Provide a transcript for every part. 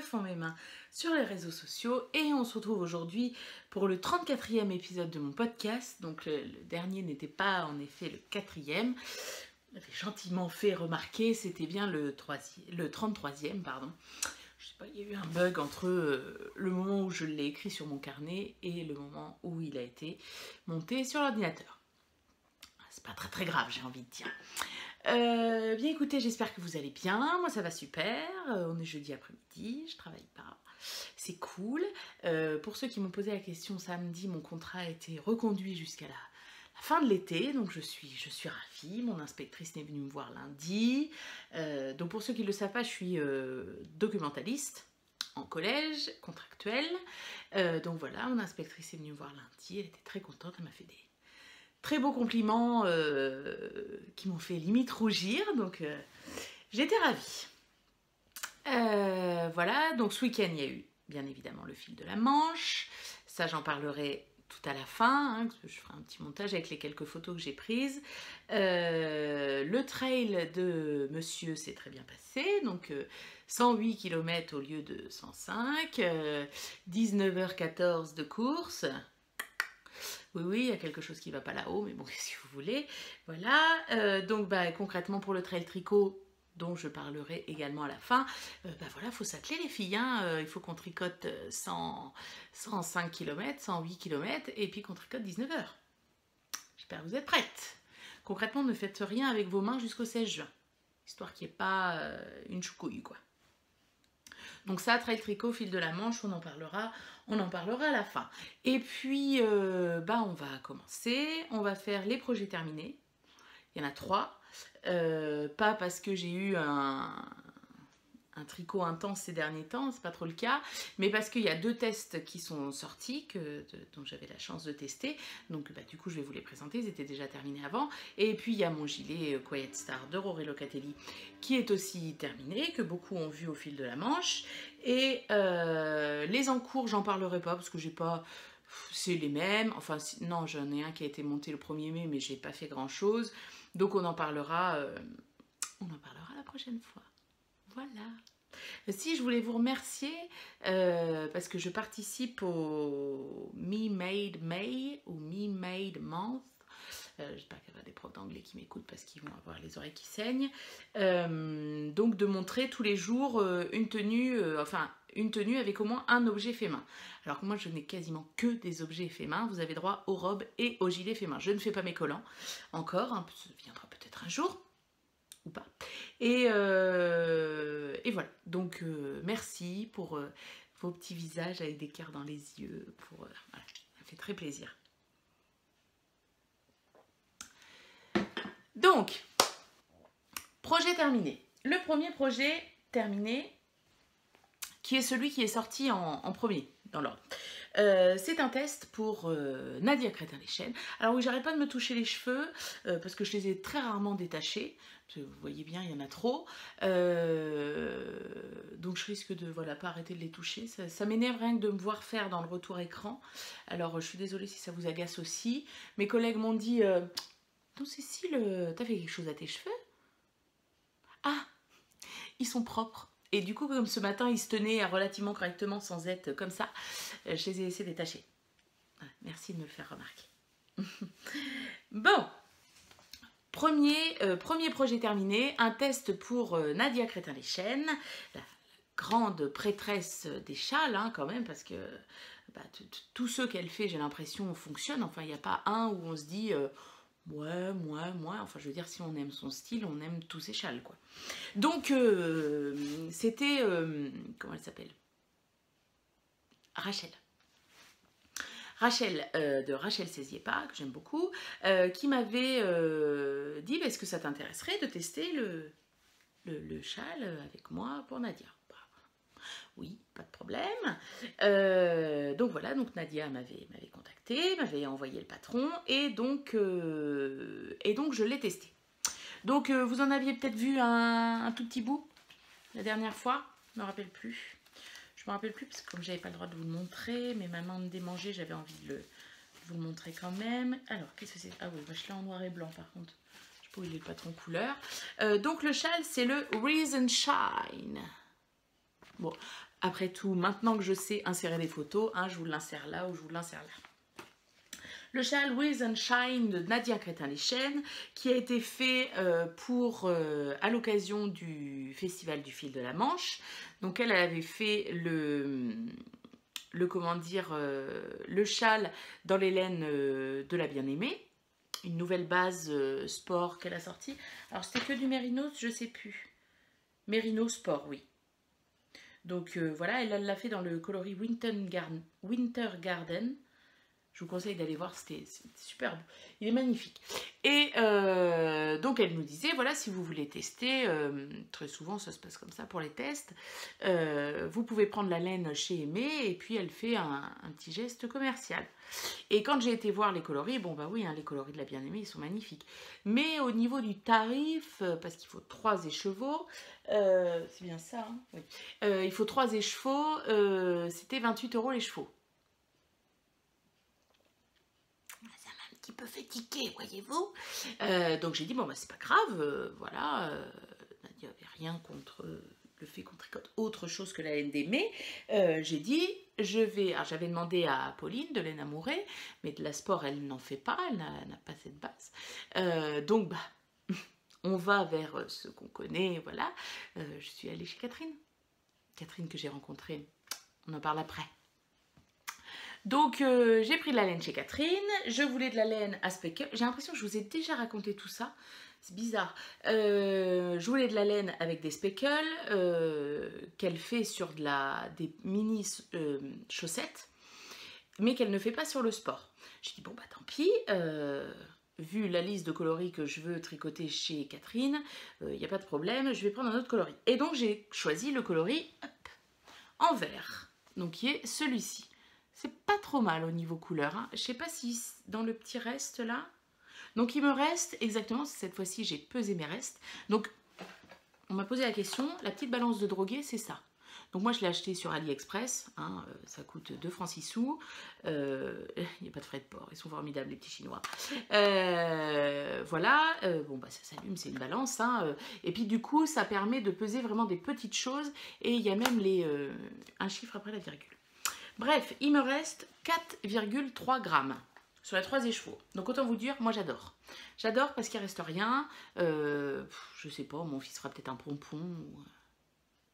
que font mes mains sur les réseaux sociaux et on se retrouve aujourd'hui pour le 34e épisode de mon podcast. Donc le dernier n'était pas en effet le 4e. On avait gentiment fait remarquer, c'était bien le 33e, pardon. Je sais pas, il y a eu un bug entre le moment où je l'ai écrit sur mon carnet et le moment où il a été monté sur l'ordinateur. C'est pas très grave, j'ai envie de dire. Bien écoutez, j'espère que vous allez bien. Moi ça va super. On est jeudi après-midi, je travaille pas. C'est cool. Pour ceux qui m'ont posé la question samedi, mon contrat a été reconduit jusqu'à la fin de l'été, donc je suis ravie. Mon inspectrice est venue me voir lundi. Donc pour ceux qui ne le savent pas, je suis documentaliste en collège, contractuelle. Donc voilà, mon inspectrice est venue me voir lundi. Elle était très contente, elle m'a fait des très beaux compliments qui m'ont fait limite rougir, donc j'étais ravie. Voilà, donc ce week-end il y a eu bien évidemment le fil de la Manche, ça j'en parlerai tout à la fin, hein, je ferai un petit montage avec les quelques photos que j'ai prises. Le trail de monsieur s'est très bien passé, donc 108 km au lieu de 105, 19h14 de course. Oui, il y a quelque chose qui ne va pas là-haut, mais bon, si vous voulez. Voilà, donc concrètement pour le trail tricot, dont je parlerai également à la fin, voilà, il faut s'atteler les filles, hein, il faut qu'on tricote 105 km, 108 km, et puis qu'on tricote 19 heures. J'espère que vous êtes prêtes. Concrètement, ne faites rien avec vos mains jusqu'au 16 juin, histoire qu'il n'y ait pas une choucouille, quoi. Donc ça, trail tricot, fil de la Manche, on en parlera à la fin. Et puis, on va commencer, on va faire les projets terminés. Il y en a 3. Pas parce que j'ai eu un tricot intense ces derniers temps, c'est pas trop le cas, mais parce qu'il y a 2 tests qui sont sortis, dont j'avais la chance de tester, donc du coup je vais vous les présenter, ils étaient déjà terminés avant, et puis il y a mon gilet Quiet Star de Roré Locatelli qui est aussi terminé, que beaucoup ont vu au fil de la Manche, et les encours j'en parlerai pas, parce que j'ai pas... c'est les mêmes, enfin non, j'en ai un qui a été monté le 1er mai, mais j'ai pas fait grand chose, donc on en parlera la prochaine fois. Voilà. Si, je voulais vous remercier parce que je participe au Me Made May ou Me Made Month. J'espère qu'il y aura des profs d'anglais qui m'écoutent parce qu'ils vont avoir les oreilles qui saignent. Donc de montrer tous les jours une tenue avec au moins un objet fait main. Alors que moi je n'ai quasiment que des objets faits main. Vous avez droit aux robes et aux gilets faits main. Je ne fais pas mes collants encore, hein, ça viendra peut-être un jour. Ou pas. Et voilà. Donc merci pour vos petits visages avec des cœurs dans les yeux. Voilà. Ça fait très plaisir. Donc, projet terminé. Le premier projet terminé, qui est celui qui est sorti en premier dans l'ordre. C'est un test pour Nadia Crétin-Leschène. Alors oui, j'arrête pas de me toucher les cheveux parce que je les ai très rarement détachés. Vous voyez bien, il y en a trop. Donc je risque de pas arrêter de les toucher. Ça m'énerve rien que de me voir faire dans le retour écran. Alors je suis désolée si ça vous agace aussi. Mes collègues m'ont dit donc Cécile, t'as fait quelque chose à tes cheveux? Ah, ils sont propres. Et du coup, comme ce matin, ils se tenaient relativement correctement sans être comme ça, je les ai laissés détacher. Voilà, merci de me le faire remarquer. Bon, premier projet terminé, un test pour Nadia Crétin-Leschène, la grande prêtresse des châles, hein, quand même, parce que tous ceux qu'elle fait, j'ai l'impression, fonctionnent. Enfin, il n'y a pas un où on se dit... ouais, enfin je veux dire, si on aime son style, on aime tous ses châles, quoi. Donc, c'était, comment elle s'appelle? Rachel. Rachel, de Rachel Césiépa, que j'aime beaucoup, qui m'avait dit, est-ce que ça t'intéresserait de tester le châle avec moi pour Nadia? Oui, pas de problème. Donc voilà, donc Nadia m'avait contacté, m'avait envoyé le patron, et donc je l'ai testé. Donc vous en aviez peut-être vu un tout petit bout la dernière fois, je me rappelle plus. Je me rappelle plus parce que comme j'avais pas le droit de vous le montrer, mais ma main me démangeait, j'avais envie de vous le montrer quand même. Alors, qu'est-ce que c'est? Ah oui, je l'ai en noir et blanc par contre. Je sais pas où il est le patron couleur. Donc le châle, c'est le Reason Shine. Bon, Après tout, maintenant que je sais insérer des photos, hein, je vous l'insère là ou je vous l'insère là. Le châle With and Shine de Nadia Crétin-Leschen, qui a été fait à l'occasion du Festival du Fil de la Manche. Donc elle avait fait comment dire, le châle dans les laines de la bien-aimée. Une nouvelle base sport qu'elle a sortie. Alors c'était que du mérinos, je sais plus. Mérino Sport, oui. Donc voilà, elle l'a fait dans le coloris Winter Garden. Je vous conseille d'aller voir, c'était superbe. Il est magnifique. Et donc elle nous disait, voilà, si vous voulez tester, très souvent ça se passe comme ça pour les tests, vous pouvez prendre la laine chez Aimé et puis elle fait un petit geste commercial. Et quand j'ai été voir les coloris, bon bah oui, hein, les coloris de la bien-aimée, ils sont magnifiques. Mais au niveau du tarif, parce qu'il faut 3 écheveaux, c'est bien ça, hein, oui. Il faut 3 écheveaux, c'était 28 € les chevaux. Ça m'a un petit peu fait tiquer, voyez-vous. Donc j'ai dit, bon bah c'est pas grave, voilà, Nadia avait rien contre le fait qu'on tricote autre chose que la laine d'Aimé. J'ai dit, alors j'avais demandé à Pauline de laine amourée, mais de la sport elle n'en fait pas, elle n'a pas cette base. Donc bah, on va vers ce qu'on connaît, voilà. Je suis allée chez Catherine. Catherine que j'ai rencontrée, on en parle après. Donc j'ai pris de la laine chez Catherine, je voulais de la laine à speckle. J'ai l'impression que je vous ai déjà raconté tout ça, c'est bizarre. Je voulais de la laine avec des speckles qu'elle fait sur des mini chaussettes, mais qu'elle ne fait pas sur le sport. J'ai dit bon bah tant pis, vu la liste de coloris que je veux tricoter chez Catherine, il n'y a pas de problème, je vais prendre un autre coloris. Et donc j'ai choisi le coloris en vert, donc qui est celui-ci. C'est pas trop mal au niveau couleur. Hein. Je sais pas si dans le petit reste là. Donc il me reste exactement, cette fois-ci j'ai pesé mes restes. Donc on m'a posé la question, la petite balance de droguer c'est ça. Donc moi je l'ai acheté sur AliExpress, hein, ça coûte 2 francs 6 sous. Il n'y a pas de frais de port, ils sont formidables les petits chinois. Voilà, bon bah ça s'allume, c'est une balance. Hein, et puis du coup ça permet de peser vraiment des petites choses. Et il y a même un chiffre après la virgule. Bref, il me reste 4,3 grammes sur les 3 écheveaux. Donc autant vous dire, moi j'adore. J'adore parce qu'il ne reste rien. Je sais pas, mon fils fera peut-être un pompon.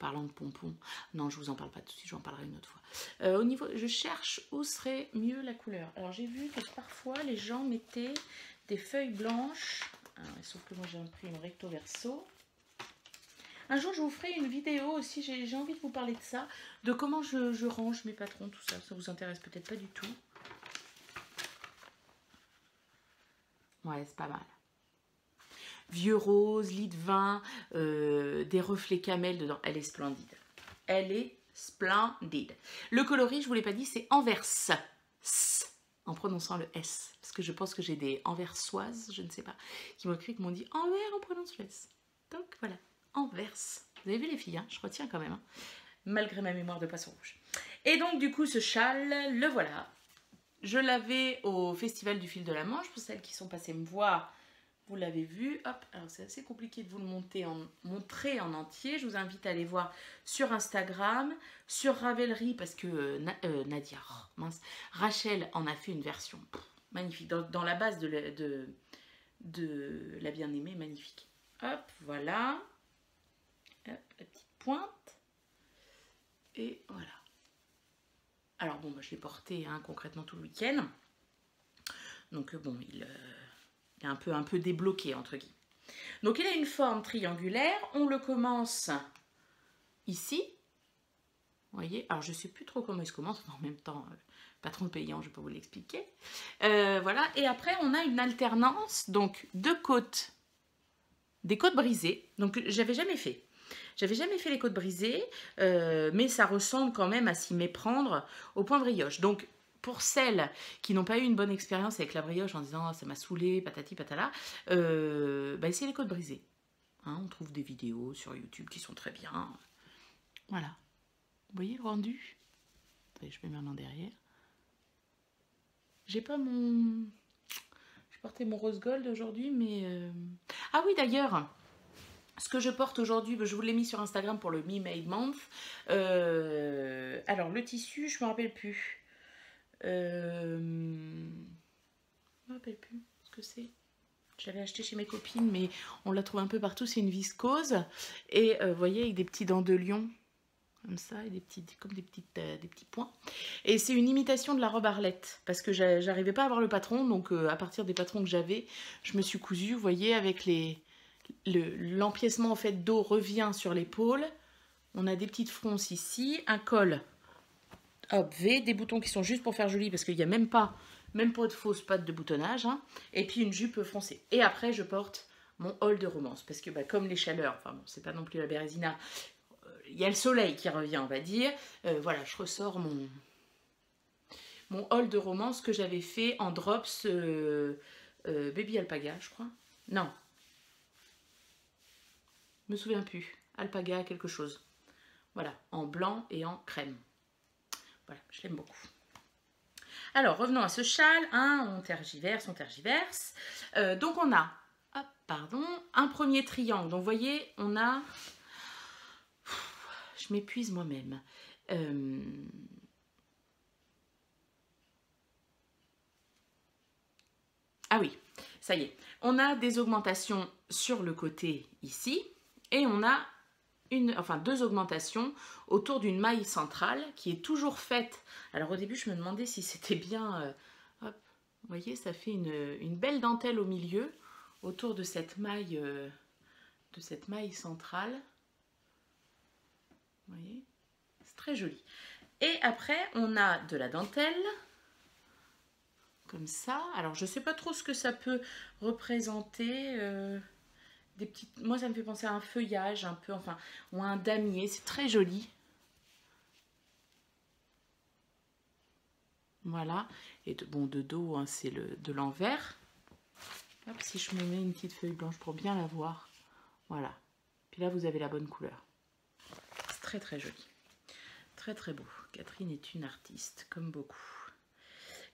Parlant de pompon. Non, je vous en parle pas tout de suite, j'en parlerai une autre fois. Au niveau, je cherche où serait mieux la couleur. Alors j'ai vu que parfois les gens mettaient des feuilles blanches. Alors, sauf que moi j'ai imprimé recto verso. Un jour, je vous ferai une vidéo aussi, j'ai envie de vous parler de ça, de comment je range mes patrons, tout ça. Ça vous intéresse peut-être pas du tout. Ouais, c'est pas mal. Vieux rose, lit de vin, des reflets camel dedans. Elle est splendide. Elle est splendide. Le coloris, je vous l'ai pas dit, c'est Anvers. En prononçant le S. Parce que je pense que j'ai des anversoises, je ne sais pas, qui m'ont écrit, qui m'ont dit Anvers, on prononce le S. Donc voilà. Anvers. Vous avez vu les filles, hein, je retiens quand même, hein, malgré ma mémoire de poisson rouge. Et donc du coup ce châle, le voilà. Je l'avais au Festival du Fil de la Manche, pour celles qui sont passées me voir, vous l'avez vu. Hop, alors c'est assez compliqué de vous le montrer en entier. Je vous invite à aller voir sur Instagram, sur Ravelry, parce que Nadia, oh, mince, Rachel en a fait une version magnifique, dans la base de la bien-aimée, magnifique. Hop, voilà. Hop, la petite pointe. Et voilà. Alors bon, moi, je l'ai porté hein, concrètement tout le week-end. Donc bon, il est un peu débloqué entre guillemets. Donc il a une forme triangulaire. On le commence ici. Vous voyez, alors je ne sais plus trop comment il se commence, mais en même temps, patron payant, je ne vais pas vous l'expliquer. Voilà, et après on a une alternance, donc des côtes brisées. Donc j'avais jamais fait. J'avais jamais fait les côtes brisées, mais ça ressemble quand même à s'y méprendre au point brioche. Donc, pour celles qui n'ont pas eu une bonne expérience avec la brioche en disant oh, ça m'a saoulé, patati patala, essayez les côtes brisées. Hein, on trouve des vidéos sur YouTube qui sont très bien. Voilà. Vous voyez le rendu? Attendez, je mets ma main derrière. J'ai pas mon... Je portais mon rose gold aujourd'hui, mais... Ah oui, d'ailleurs, Ce que je porte aujourd'hui, je vous l'ai mis sur Instagram pour le Me Made Month. Alors, le tissu, je ne me rappelle plus. Je ne me rappelle plus ce que c'est. J'avais acheté chez mes copines, mais on la trouve un peu partout. C'est une viscose. Et vous voyez, avec des petits dents de lion. Comme ça, et comme des petits points. Et c'est une imitation de la robe Arlette. Parce que j'arrivais pas à avoir le patron. Donc, à partir des patrons que j'avais, je me suis cousue, vous voyez, avec l'empiècement en fait dos revient sur l'épaule. On a des petites fronces ici, un col hop, V, des boutons qui sont juste pour faire joli parce qu'il n'y a même pas de fausse patte de boutonnage, hein, et puis une jupe froncée. Et après je porte mon haul de romance parce que comme les chaleurs, enfin bon, c'est pas non plus la Bérésina, il y a le soleil qui revient, on va dire. Voilà, je ressors mon haul de romance que j'avais fait en drops Baby Alpaga, je crois. Non, je me souviens plus. Alpaga quelque chose. Voilà, en blanc et en crème. Voilà, je l'aime beaucoup. Alors, revenons à ce châle. Hein, on tergiverse. Donc, on a, hop, pardon, un premier triangle. Donc, vous voyez, on a... Je m'épuise moi-même. Ah oui, ça y est. On a des augmentations sur le côté ici. Et on a deux augmentations autour d'une maille centrale qui est toujours faite. Alors au début je me demandais si c'était bien, hop, vous voyez, ça fait une belle dentelle au milieu autour de cette maille centrale. Vous voyez, c'est très joli. Et après on a de la dentelle comme ça. Alors je sais pas trop ce que ça peut représenter. Moi ça me fait penser à un feuillage un peu, enfin, ou à un damier, c'est très joli. Voilà, et de dos, hein, c'est de l'envers. Si je me mets une petite feuille blanche pour bien la voir, voilà. Puis là vous avez la bonne couleur. C'est très très joli, très très beau. Catherine est une artiste, comme beaucoup.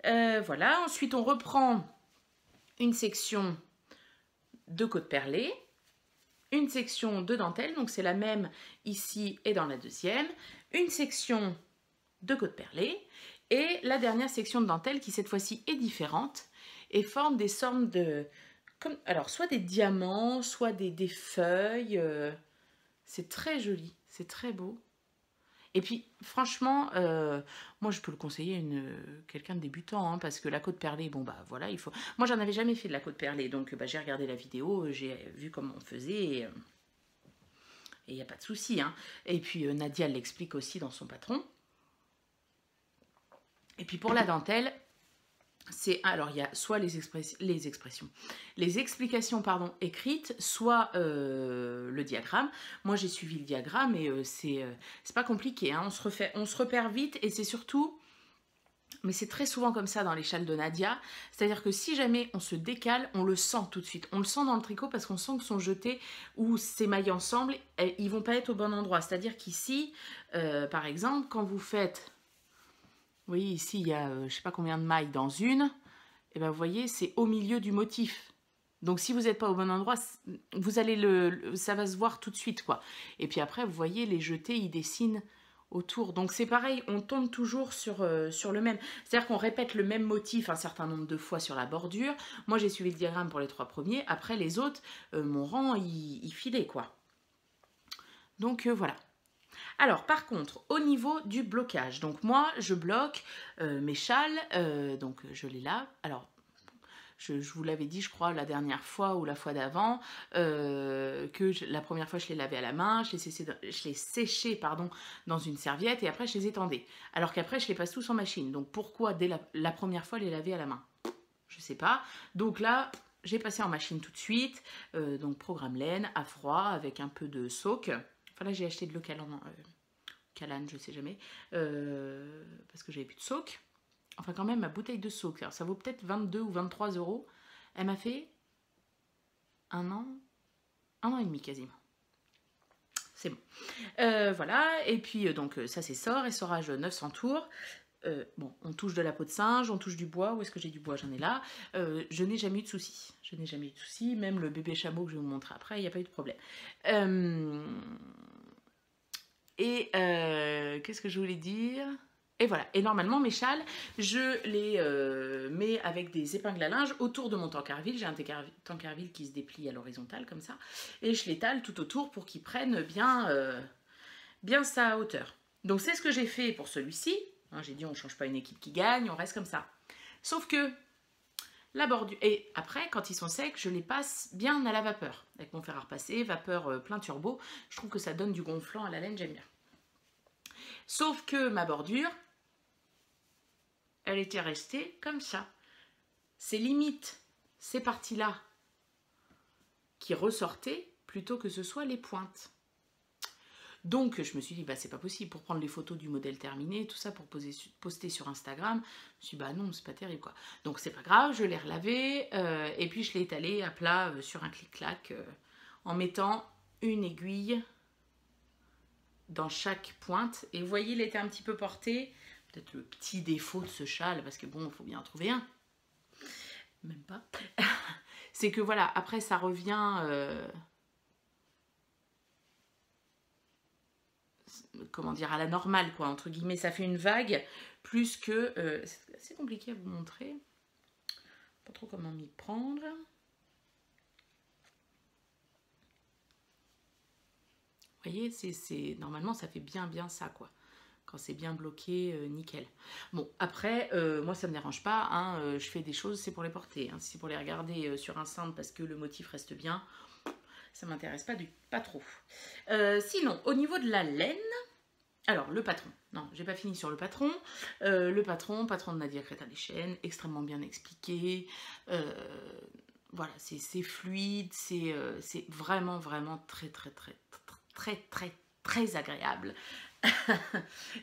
Voilà, ensuite on reprend une section de côte perlée. Une section de dentelle, donc c'est la même ici et dans la deuxième, une section de côte perlée et la dernière section de dentelle qui cette fois-ci est différente et forme des sortes de, alors soit des diamants, soit des feuilles, c'est très joli, c'est très beau. Et puis franchement, moi je peux le conseiller à quelqu'un de débutant, hein, parce que la côte perlée, bon bah voilà, il faut... Moi j'en avais jamais fait de la côte perlée, donc j'ai regardé la vidéo, j'ai vu comment on faisait, et il n'y a pas de souci. Hein. Et puis Nadia l'explique aussi dans son patron. Et puis pour la dentelle, alors il y a soit les explications écrites, soit le diagramme. Moi j'ai suivi le diagramme et c'est pas compliqué, hein. On se repère vite et c'est surtout, mais c'est très souvent comme ça dans les châles de Nadia, c'est-à-dire que si jamais on se décale, on le sent tout de suite. On le sent dans le tricot parce qu'on sent que sont jetés ou s'émaillent ensemble, ils vont pas être au bon endroit. C'est-à-dire qu'ici, par exemple, quand vous faites... Vous voyez, ici, il y a je ne sais pas combien de mailles dans une. Et bien, vous voyez, c'est au milieu du motif. Donc, si vous n'êtes pas au bon endroit, vous allez ça va se voir tout de suite, quoi. Et puis après, vous voyez, les jetés, ils dessinent autour. Donc, c'est pareil, on tombe toujours sur le même. C'est-à-dire qu'on répète le même motif un certain nombre de fois sur la bordure. Moi, j'ai suivi le diagramme pour les 3 premiers. Après, les autres, mon rang, il filait, quoi. Donc, voilà. Alors, par contre, au niveau du blocage, donc moi, je bloque mes châles, donc je les lave. Alors, je vous l'avais dit, je crois, la dernière fois ou la fois d'avant, la première fois, je les lavais à la main, je les séchais dans une serviette et après, je les étendais. Alors qu'après, je les passe tous en machine. Donc, pourquoi dès la première fois, les laver à la main? Je sais pas. Donc là, j'ai passé en machine tout de suite. Donc, programme laine à froid avec un peu de soak. Enfin là j'ai acheté de l'eau Calane, je sais jamais, parce que j'avais plus de soak. Enfin quand même ma bouteille de soak, alors ça vaut peut-être 22 ou 23 €. Elle m'a fait un an et demi quasiment. C'est bon. Voilà, et puis donc ça c'est sort, essorage 900 tours. bon, on touche de la peau de singe, on touche du bois. Où est-ce que j'ai du bois? J'en ai là. Je n'ai jamais eu de soucis. Je n'ai jamais eu de soucis. Même le bébé chameau que je vais vous montrer après, il n'y a pas eu de problème. Qu'est-ce que je voulais dire? Et voilà. Et normalement, mes châles, je les mets avec des épingles à linge autour de mon tankerville. J'ai un tankerville qui se déplie à l'horizontale comme ça. Et je l'étale tout autour pour qu'il prenne bien sa hauteur. Donc c'est ce que j'ai fait pour celui-ci. Hein, j'ai dit on ne change pas une équipe qui gagne, on reste comme ça. Sauf que la bordure... Et après, quand ils sont secs, je les passe bien à la vapeur. Avec mon fer à repasser, vapeur plein turbo. Je trouve que ça donne du gonflant à la laine, j'aime bien. Sauf que ma bordure, elle était restée comme ça. C'est limite ces parties-là qui ressortaient plutôt que ce soit les pointes. Donc je me suis dit, bah c'est pas possible, pour prendre les photos du modèle terminé, tout ça pour poster sur Instagram, je me suis dit, bah non, c'est pas terrible quoi. Donc c'est pas grave, je l'ai relavé, et puis je l'ai étalé à plat sur un clic-clac, en mettant une aiguille dans chaque pointe. Et vous voyez, il était un petit peu porté, peut-être le petit défaut de ce châle, parce que bon, il faut bien en trouver un. Même pas. C'est que voilà, après ça revient... comment dire, à la normale, quoi, entre guillemets, ça fait une vague, plus que... c'est assez compliqué à vous montrer. Pas trop comment m'y prendre. Vous voyez, normalement, ça fait bien ça, quoi. Quand c'est bien bloqué, nickel. Bon, après, moi, ça me dérange pas, hein, je fais des choses, c'est pour les porter. Hein, si c'est pour les regarder sur un stand parce que le motif reste bien, ça m'intéresse pas trop. Sinon, au niveau de la laine... Alors, le patron. Non, j'ai pas fini sur le patron. Patron de Nadia Créta-Deschênes, extrêmement bien expliqué. Voilà, c'est fluide, c'est vraiment très agréable.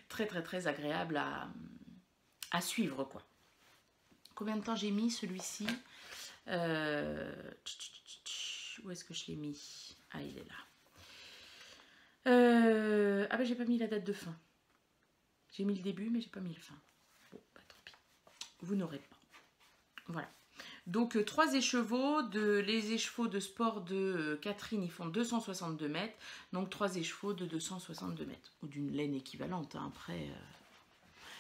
très agréable à suivre, quoi. Combien de temps j'ai mis celui-ci? Où est-ce que je l'ai mis? Ah, il est là. Ah ben j'ai pas mis la date de fin. J'ai mis le début mais j'ai pas mis le fin. Bon bah tant pis. Vous n'aurez pas. Voilà. Donc 3 écheveaux, les écheveaux de sport de Catherine, ils font 262 mètres. Donc 3 écheveaux de 262 mètres. Ou d'une laine équivalente. Hein. Après,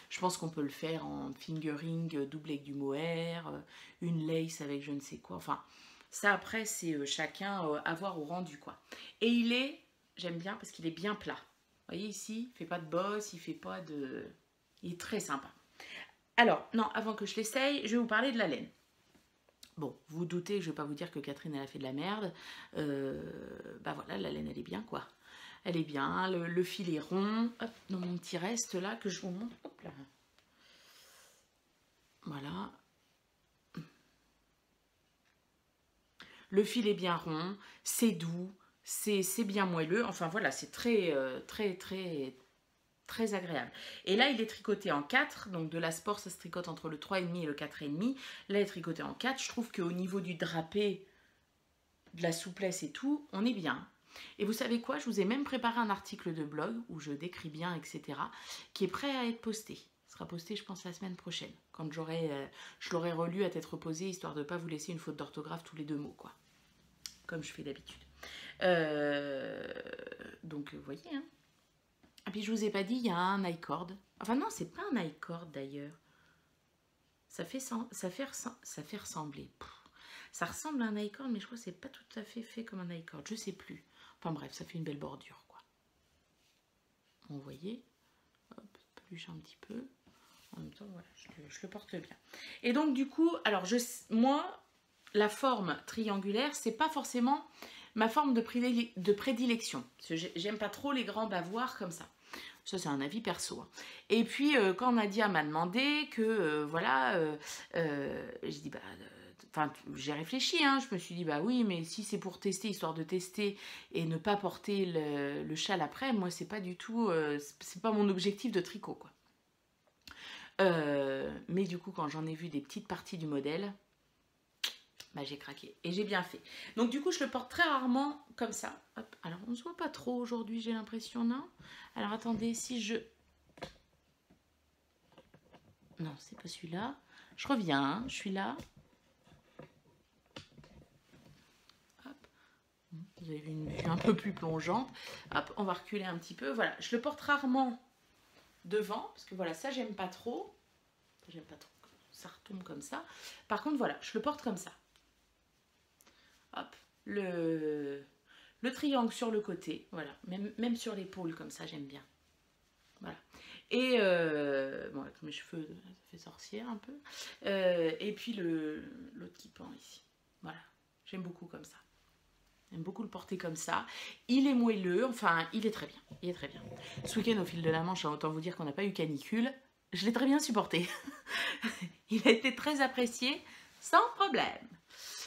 je pense qu'on peut le faire en fingering, double avec du mohair, une lace avec je ne sais quoi. Enfin, ça après c'est chacun à voir au rendu quoi. Et il est... J'aime bien parce qu'il est bien plat. Vous voyez ici, il ne fait pas de bosse, il fait pas de... Il est très sympa. Alors, non, avant que je l'essaye, je vais vous parler de la laine. Bon, vous doutez, je ne vais pas vous dire que Catherine, elle a fait de la merde. Bah voilà, la laine, elle est bien, quoi. Elle est bien, le fil est rond. Hop, dans mon petit reste, là, que je vous montre. Hop là. Voilà. Le fil est bien rond, c'est doux. C'est bien moelleux, enfin voilà, c'est très agréable. Et là, il est tricoté en 4, donc de la sport, ça se tricote entre le 3,5 et le 4,5. Là, il est tricoté en 4. Je trouve qu'au niveau du drapé, de la souplesse et tout, on est bien. Et vous savez quoi? Je vous ai même préparé un article de blog où je décris bien, etc., qui est prêt à être posté. Il sera posté, je pense, la semaine prochaine, quand je l'aurai relu à tête reposée, histoire de ne pas vous laisser une faute d'orthographe tous les 2 mots, quoi. Comme je fais d'habitude. Donc vous voyez hein. Et puis je vous ai pas dit, il y a un i-cord. Enfin non, c'est pas un i-cord d'ailleurs. Ça fait ressembler. Ça ressemble à un i-cord, mais je crois que c'est pas tout à fait comme un i-cord. Je sais plus. Enfin bref, ça fait une belle bordure quoi. Vous voyez. Hop, peluche un petit peu. En même temps, voilà, je le porte bien. Et donc du coup, alors moi, la forme triangulaire, c'est pas forcément ma forme de prédilection. J'aime pas trop les grands bavoirs comme ça. Ça, c'est un avis perso. Hein. Et puis, quand Nadia m'a demandé que, voilà, j'ai dit, bah, j'ai réfléchi, hein, je me suis dit, bah oui, mais si c'est pour tester, histoire de tester et ne pas porter le châle après, moi, c'est pas du tout, c'est pas mon objectif de tricot, quoi. Mais du coup, quand j'en ai vu des petites parties du modèle, bah, j'ai craqué et j'ai bien fait. Donc du coup je le porte très rarement comme ça. Hop. Alors on ne se voit pas trop aujourd'hui, j'ai l'impression, non? Alors attendez, si je... Non, c'est pas celui-là. Je reviens, hein, je suis là. Hop. Vous avez une vue un peu plus plongeante. Hop, on va reculer un petit peu. Voilà, je le porte rarement devant, parce que voilà, ça j'aime pas trop. J'aime pas trop, ça retombe comme ça. Par contre, voilà, je le porte comme ça. Hop, le triangle sur le côté, voilà, même sur l'épaule comme ça, j'aime bien. Voilà. Et bon, avec mes cheveux, ça fait sorcière un peu. Et puis l'autre qui pend ici. Voilà, j'aime beaucoup comme ça. J'aime beaucoup le porter comme ça. Il est moelleux, enfin, il est très bien. Il est très bien. Ce week-end, au fil de la Manche, autant vous dire qu'on n'a pas eu canicule. Je l'ai très bien supporté. Il a été très apprécié, sans problème.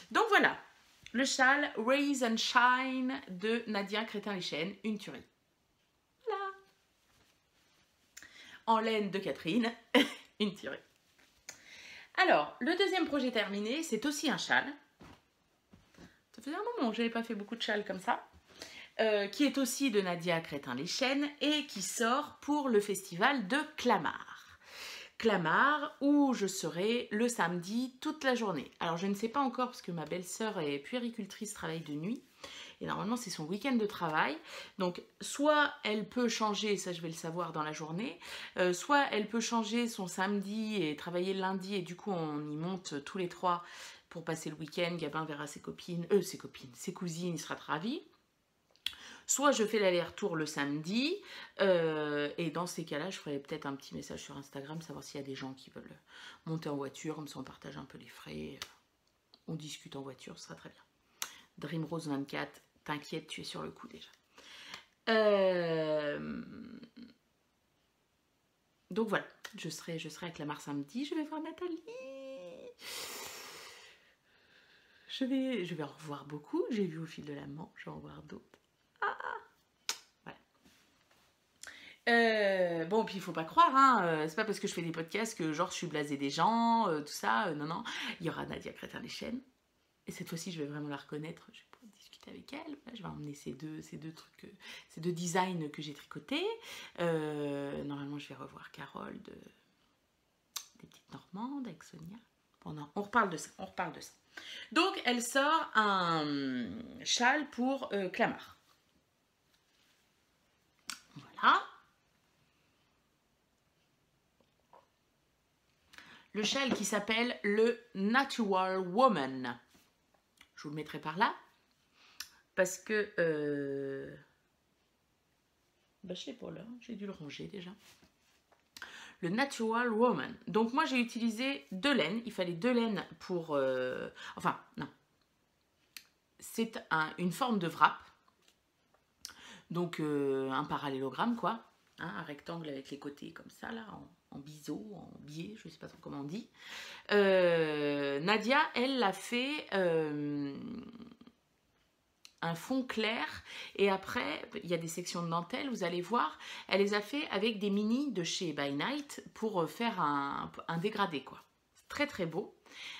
Donc voilà, le châle Raise and Shine de Nadia Crétin-Léchène, une tuerie. Voilà. En laine de Catherine, une tuerie. Alors, le deuxième projet terminé, c'est aussi un châle. Ça faisait un moment que je n'avais pas fait beaucoup de châles comme ça. Qui est aussi de Nadia Crétin-Léchène et qui sort pour le festival de Clamart. Clamart, où je serai le samedi toute la journée. Alors je ne sais pas encore parce que ma belle-sœur est puéricultrice, travaille de nuit. Et normalement c'est son week-end de travail. Donc soit elle peut changer, ça je vais le savoir dans la journée, soit elle peut changer son samedi et travailler le lundi et du coup on y monte tous les trois pour passer le week-end. Gabin verra ses cousines, il sera ravi. Soit je fais l'aller-retour le samedi, et dans ces cas-là, je ferai peut-être un petit message sur Instagram, savoir s'il y a des gens qui veulent monter en voiture, comme ça on partage un peu les frais, on discute en voiture, ce sera très bien. Dreamrose 24, t'inquiète, tu es sur le coup déjà. Donc voilà, je serai à Clamart samedi, je vais voir Nathalie. Je vais en revoir beaucoup, j'ai vu au fil de la Manche, je vais en revoir d'autres. Bon, puis il faut pas croire, hein, c'est pas parce que je fais des podcasts que genre je suis blasée des gens, tout ça, non, non. Il y aura Nadia Crétin-Léchène, et cette fois-ci je vais vraiment la reconnaître, je vais pouvoir discuter avec elle. Là, je vais emmener ces deux trucs, ces deux designs que j'ai tricotés. Normalement je vais revoir Carole des Petites Normandes avec Sonia. Bon, non, on reparle de ça. Donc elle sort un châle pour Clamart. Voilà. Le châle qui s'appelle le Natural Woman. Je vous le mettrai par là. Parce que... je sais pas là, j'ai dû le ranger déjà. Le Natural Woman. Donc moi j'ai utilisé 2 laines. Il fallait 2 laines pour... enfin, non. C'est une forme de wrap. Donc un parallélogramme quoi. Hein, un rectangle avec les côtés comme ça là, en biseau, en biais, je ne sais pas trop comment on dit. Nadia, elle l'a fait un fond clair et après, il y a des sections de dentelle, vous allez voir, elle les a fait avec des mini de chez By Night pour faire un dégradé quoi. Très très beau.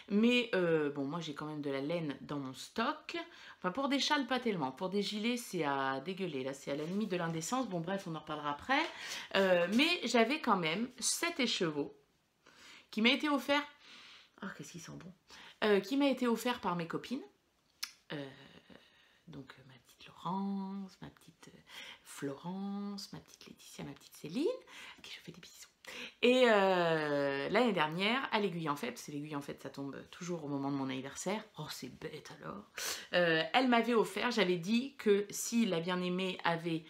Mais bon, moi j'ai quand même de la laine dans mon stock. Enfin, pour des châles, pas tellement. Pour des gilets, c'est à dégueuler. Là, c'est à la limite de l'indécence. Bon, bref, on en reparlera après. Mais j'avais quand même 7 écheveaux qui m'a été offert. Oh, qu'est-ce qu'ils sont bons. Qui m'a été offert par mes copines. Donc, ma petite Laurence, ma petite Florence, ma petite Laetitia, ma petite Céline, à qui je fais des bisous. Et l'année dernière, à l'aiguille en fait, parce que l'aiguille en fait ça tombe toujours au moment de mon anniversaire, oh c'est bête alors, elle m'avait offert, j'avais dit que si la bien-aimée avait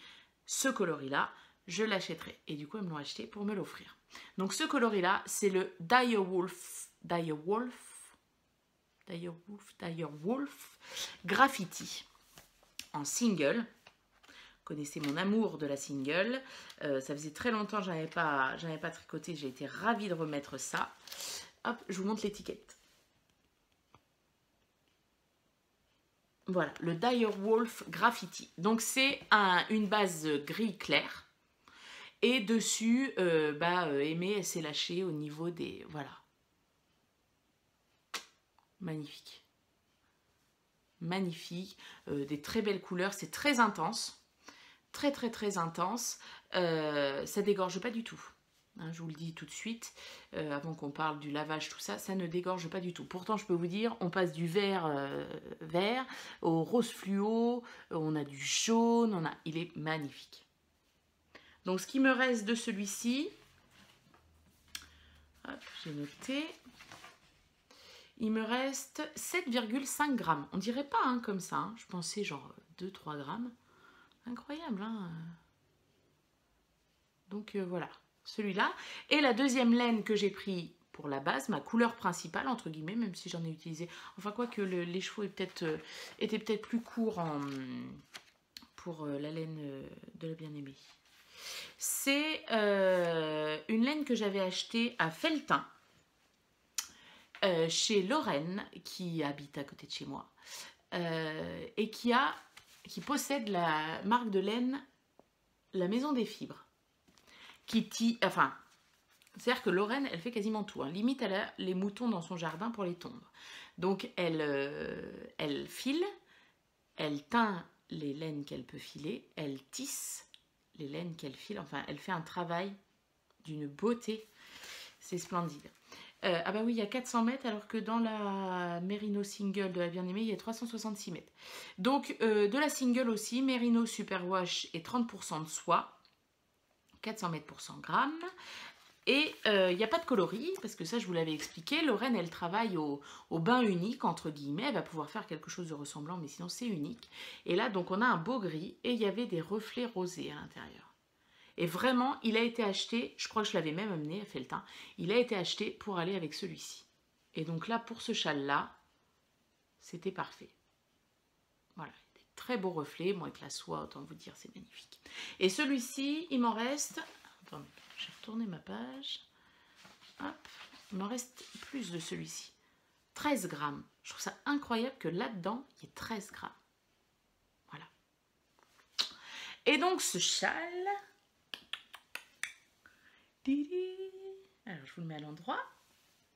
ce coloris-là, je l'achèterais. Et du coup, elles me l'ont acheté pour me l'offrir. Donc ce coloris-là, c'est le Direwolf Graffiti en single. Connaissez mon amour de la single. Ça faisait très longtemps que j'avais pas tricoté. J'ai été ravie de remettre ça. Hop, je vous montre l'étiquette. Voilà, le Direwolf Graffiti. Donc c'est une base gris clair. Et dessus, Aimé s'est lâché au niveau des... Voilà. Magnifique. Magnifique. Des très belles couleurs. C'est très intense. Très intense, ça dégorge pas du tout. Hein, je vous le dis tout de suite, avant qu'on parle du lavage, tout ça, ça ne dégorge pas du tout. Pourtant, je peux vous dire, on passe du vert vert au rose fluo, on a du jaune, il est magnifique. Donc, ce qui me reste de celui-ci, j'ai noté, il me reste 7,5 grammes. On dirait pas hein, comme ça, hein. Je pensais genre 2-3 grammes. Incroyable, hein. Donc, voilà. Celui-là. Et la deuxième laine que j'ai pris pour la base, ma couleur principale, entre guillemets, même si j'en ai utilisé. Enfin, quoi que les chevaux étaient peut-être plus courts pour la laine de la bien-aimée. C'est une laine que j'avais achetée à Felletin, chez Lorraine, qui habite à côté de chez moi, et qui possède la marque de laine La Maison des Fibres. C'est-à-dire que Lorraine, elle fait quasiment tout. Hein. Limite, elle a les moutons dans son jardin pour les tondre. Donc, elle file, elle teint les laines qu'elle peut filer, elle tisse les laines qu'elle file. Enfin, elle fait un travail d'une beauté. C'est splendide. Ah bah oui, il y a 400 mètres, alors que dans la Merino Single de la bien-aimée, il y a 366 mètres. Donc, de la Single aussi, Merino Superwash et 30% de soie. 400 mètres pour 100 grammes. Et il n'y a pas de coloris, parce que ça, je vous l'avais expliqué. Lorraine, elle travaille au bain unique, entre guillemets. Elle va pouvoir faire quelque chose de ressemblant, mais sinon, c'est unique. Et là, donc, on a un beau gris et il y avait des reflets rosés à l'intérieur. Et vraiment, il a été acheté, je crois que je l'avais même amené à Felletin, il a été acheté pour aller avec celui-ci. Et donc là, pour ce châle-là, c'était parfait. Voilà. Très beau reflet, moi avec la soie, autant vous dire, c'est magnifique. Et celui-ci, il m'en reste... Attendez, j'ai retourné ma page. Hop, il m'en reste plus de celui-ci. 13 grammes. Je trouve ça incroyable que là-dedans, il y ait 13 grammes. Voilà. Et donc, ce châle... Alors, je vous le mets à l'endroit.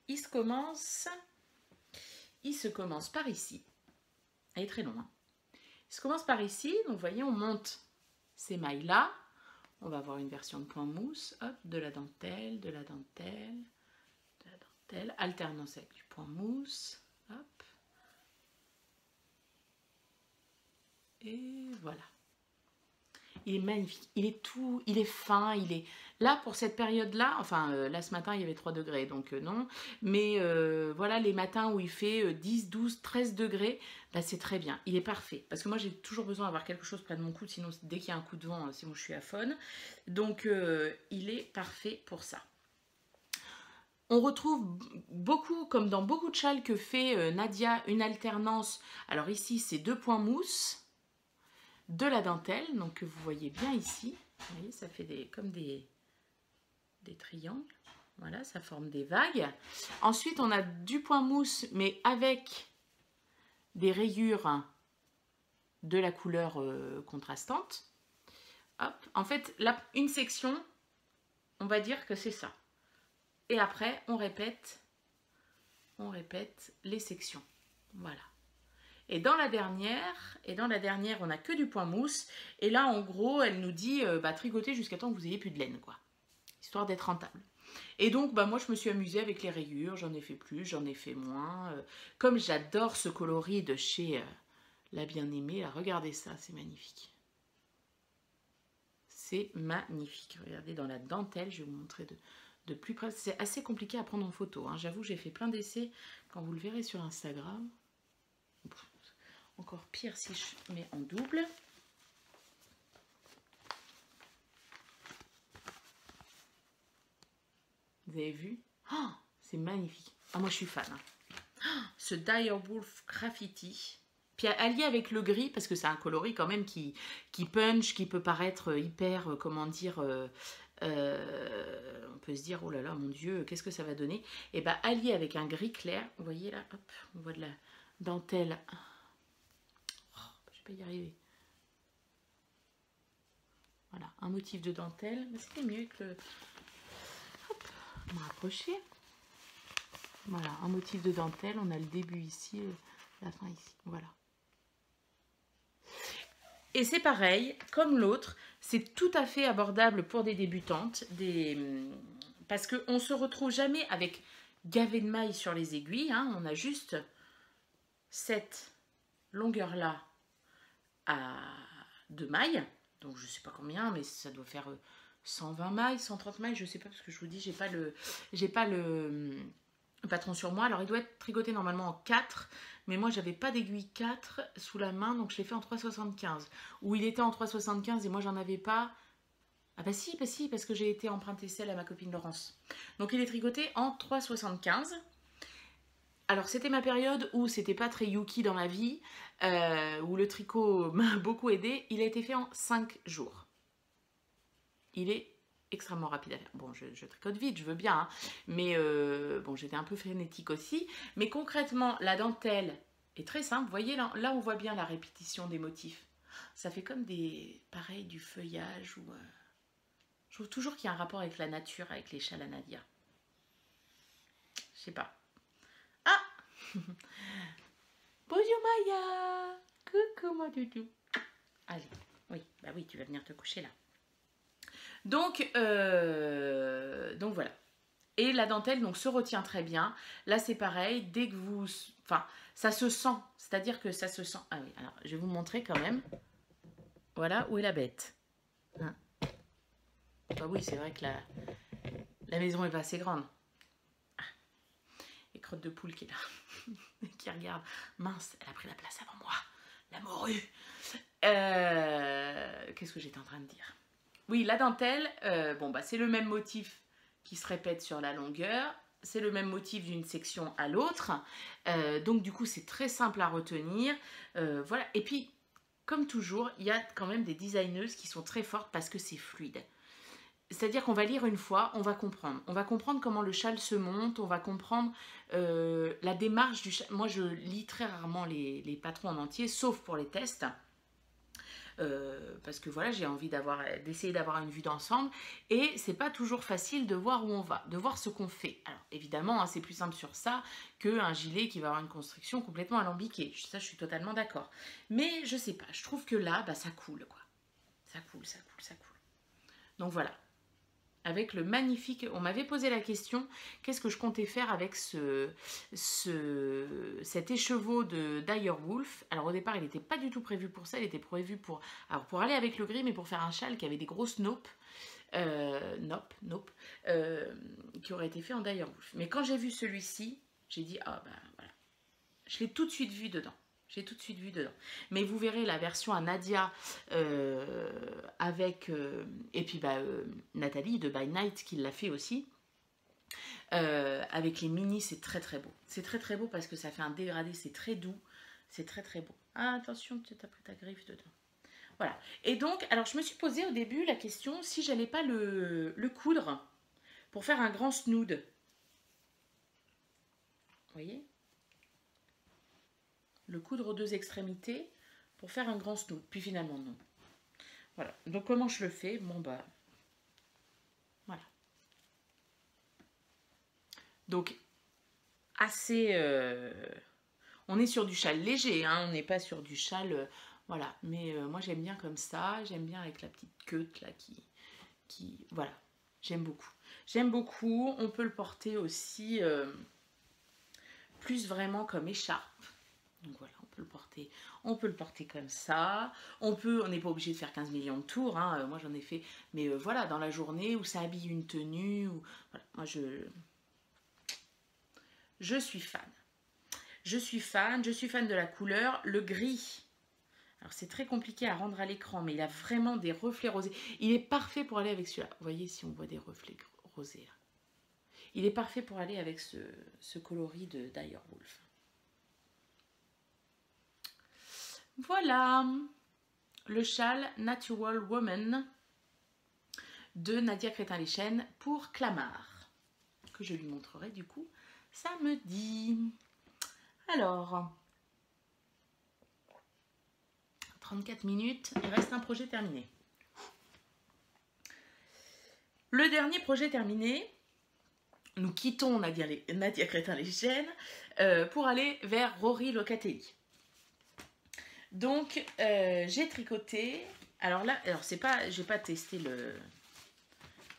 Il se commence par ici. Il est très long, hein. Ça commence par ici, donc vous voyez, on monte ces mailles-là. On va avoir une version de point mousse, hop, de la dentelle, de la dentelle, de la dentelle, alternance avec du point mousse, hop. Et voilà. Il est magnifique, il est fin, il est... Là, pour cette période-là, enfin, là, ce matin, il y avait 3 degrés, donc non. Mais voilà, les matins où il fait 10, 12, 13 degrés, bah, c'est très bien. Il est parfait. Parce que moi, j'ai toujours besoin d'avoir quelque chose près de mon coude, sinon, dès qu'il y a un coup de vent, sinon, je suis aphone. Donc, il est parfait pour ça. On retrouve beaucoup, comme dans beaucoup de châles que fait Nadia, une alternance. Alors ici, c'est 2 points mousse, de la dentelle, donc vous voyez bien ici. Vous voyez, ça fait comme des triangles. Voilà, ça forme des vagues. Ensuite, on a du point mousse, mais avec des rayures de la couleur contrastante. Hop. En fait, là, une section, on va dire que c'est ça. Et après, on répète les sections. Voilà. Et dans la dernière, on n'a que du point mousse. Et là, en gros, elle nous dit tricoter jusqu'à temps que vous ayez plus de laine, quoi. Histoire d'être rentable. Et donc, moi, je me suis amusée avec les rayures. J'en ai fait plus, j'en ai fait moins. Comme j'adore ce coloris de chez La Bien-Aimée, regardez ça, c'est magnifique. C'est magnifique. Regardez dans la dentelle, je vais vous montrer de plus près. C'est assez compliqué à prendre en photo, hein. J'avoue, j'ai fait plein d'essais. Quand vous le verrez sur Instagram... Encore pire si je mets en double. Vous avez vu? Oh, c'est magnifique. Ah, moi, je suis fan. Hein. Oh, ce Direwolf Graffiti. Puis allié avec le gris, parce que c'est un coloris quand même qui punch, qui peut paraître hyper, comment dire... on peut se dire, oh là là, mon Dieu, qu'est-ce que ça va donner? Et bien, allié avec un gris clair, vous voyez là, hop, on voit de la dentelle... y arriver. Voilà, un motif de dentelle. C'était mieux que le... Hop, on va rapprocher. Voilà, un motif de dentelle. On a le début ici, la fin ici. Voilà. Et c'est pareil, comme l'autre, c'est tout à fait abordable pour des débutantes, des Parce qu'on ne se retrouve jamais avec gavé de mailles sur les aiguilles. Hein. On a juste cette longueur-là de mailles. Donc je ne sais pas combien, mais ça doit faire 120 mailles, 130 mailles, je ne sais pas, parce que je vous dis, j'ai pas le patron sur moi. Alors il doit être tricoté normalement en 4, mais moi j'avais pas d'aiguille 4 sous la main, donc je l'ai fait en 3,75. Ou il était en 3,75 et moi j'en avais pas. Ah bah si, parce que j'ai été emprunter celle à ma copine Laurence. Donc il est tricoté en 3,75. Alors c'était ma période où c'était pas très yuki dans ma vie, où le tricot m'a beaucoup aidé. Il a été fait en 5 jours. Il est extrêmement rapide à faire. Bon, je tricote vite, je veux bien, hein, mais bon, j'étais un peu frénétique aussi. Mais concrètement, la dentelle est très simple. Vous voyez, là on voit bien la répétition des motifs. Ça fait comme pareil, du feuillage ou... Je trouve toujours qu'il y a un rapport avec la nature, avec les châles à Nadia. Je sais pas. Ah Bonjour Maya. Coucou moi doudou. Allez, oui, bah oui, tu vas venir te coucher là. Donc voilà. Et la dentelle donc se retient très bien. Là c'est pareil, dès que vous... Enfin, ça se sent. C'est-à-dire que ça se sent... Ah oui, alors je vais vous montrer quand même. Voilà où est la bête. Hein. Bah oui, c'est vrai que la maison est pas assez grande. Ah. Et crotte de poule qui est là. Qui regarde. Mince, elle a pris la place avant moi. La morue. Qu'est-ce que j'étais en train de dire? Oui, la dentelle, bon, bah, c'est le même motif qui se répète sur la longueur. C'est le même motif d'une section à l'autre. Donc, du coup, c'est très simple à retenir. Voilà. Et puis, comme toujours, il y a quand même des designeuses qui sont très fortes parce que c'est fluide. C'est-à-dire qu'on va lire une fois, on va comprendre. On va comprendre comment le châle se monte, on va comprendre la démarche du châle. Moi, je lis très rarement les patrons en entier, sauf pour les tests. Parce que voilà, j'ai envie d'essayer d'avoir une vue d'ensemble. Et c'est pas toujours facile de voir où on va, de voir ce qu'on fait. Alors, évidemment, hein, c'est plus simple sur ça qu'un gilet qui va avoir une construction complètement alambiquée. Ça, je suis totalement d'accord. Mais je sais pas, je trouve que là, bah, ça coule, quoi. Ça coule, ça coule, ça coule. Donc voilà. Avec le magnifique... On m'avait posé la question, qu'est-ce que je comptais faire avec cet écheveau de Direwolf. Alors au départ, il n'était pas du tout prévu pour ça, il était prévu pour aller avec le gris, mais pour faire un châle qui avait des grosses naupes, qui aurait été fait en Direwolf. Mais quand j'ai vu celui-ci, j'ai dit, ah ben voilà, je l'ai tout de suite vu dedans. J'ai tout de suite vu dedans. Mais vous verrez la version à Nadia avec... et puis Nathalie de By Night qui l'a fait aussi. Avec les mini, c'est très très beau. C'est très très beau parce que ça fait un dégradé, c'est très doux. C'est très très beau. Ah, attention, tu as pris ta griffe dedans. Voilà. Et donc, alors je me suis posé au début la question si j'allais pas le coudre pour faire un grand snood. Vous voyez ? Le coudre aux deux extrémités pour faire un grand snood. Puis finalement, non. Voilà. Donc, comment je le fais? Bon, bah, voilà. Donc, assez... on est sur du châle léger, hein, on n'est pas sur du châle... voilà. Mais moi, j'aime bien comme ça. J'aime bien avec la petite queue, là, qui... Voilà. J'aime beaucoup. J'aime beaucoup. On peut le porter aussi plus vraiment comme écharpe. Donc voilà, on peut le porter comme ça. On n'est pas obligé de faire 15 millions de tours. Hein. Moi, j'en ai fait. Mais voilà, dans la journée où ça habille une tenue. Voilà, moi, je suis fan. Je suis fan de la couleur. Le gris. Alors, c'est très compliqué à rendre à l'écran, mais il a vraiment des reflets rosés. Il est parfait pour aller avec celui-là. Vous voyez, si on voit des reflets rosés. Là. Il est parfait pour aller avec ce coloris de Direwolf. Voilà, le châle Natural Woman de Nadia Crétin-Leschène pour Clamart, que je lui montrerai du coup samedi. Alors, 34 minutes, il reste un projet terminé. Le dernier projet terminé, nous quittons Nadia Crétin-Leschène pour aller vers Rory Locatelli. Donc, j'ai tricoté. Alors là, j'ai pas testé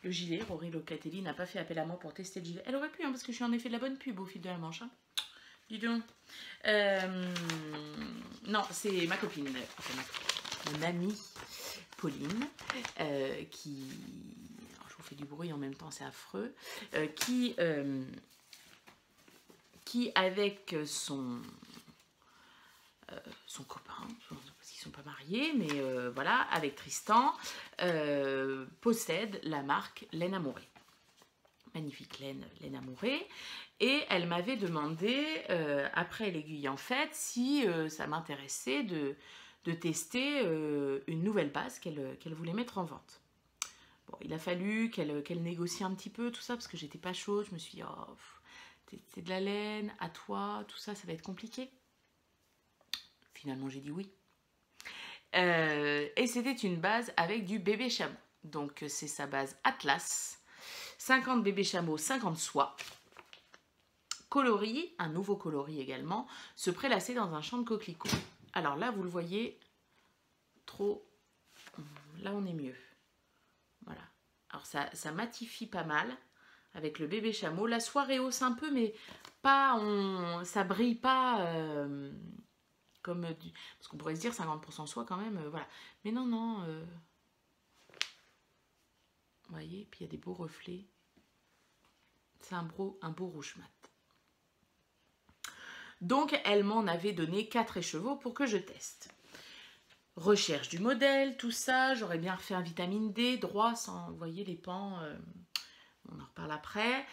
le gilet. Rory Locatelli n'a pas fait appel à moi pour tester le gilet. Elle aurait pu, hein, parce que je suis en effet de la bonne pub au fil de la manche. Hein. Dis donc. Non, c'est ma copine, mon amie Pauline, qui... Alors, je vous fais du bruit en même temps, c'est affreux. Qui avec son copain, parce qu'ils ne sont pas mariés, mais voilà, avec Tristan, possède la marque Laine Amourée. Magnifique laine Amourée. Et elle m'avait demandé, après l'aiguille en fait, si ça m'intéressait de tester une nouvelle base qu'elle voulait mettre en vente. Bon, il a fallu qu'elle négocie un petit peu tout ça, parce que j'étais pas chaude. Je me suis dit, oh, c'est de la laine, à toi, tout ça, ça va être compliqué. Finalement, j'ai dit oui. Et c'était une base avec du bébé chameau. Donc, c'est sa base Atlas. 50 bébés chameaux, 50 soies. Coloris, un nouveau coloris également, se prélasser dans un champ de coquelicots. Alors là, vous le voyez, trop... Là, on est mieux. Voilà. Alors, ça matifie pas mal avec le bébé chameau. La soie rehausse un peu, mais pas... ça brille pas... comme du... Parce qu'on pourrait se dire 50% soie quand même, voilà. Mais non, non. Vous voyez, puis il y a des beaux reflets. C'est un beau rouge mat. Donc, elle m'en avait donné 4 écheveaux pour que je teste. Recherche du modèle, tout ça. J'aurais bien refait un vitamine D, droit, sans, vous voyez, les pans. On en reparle après.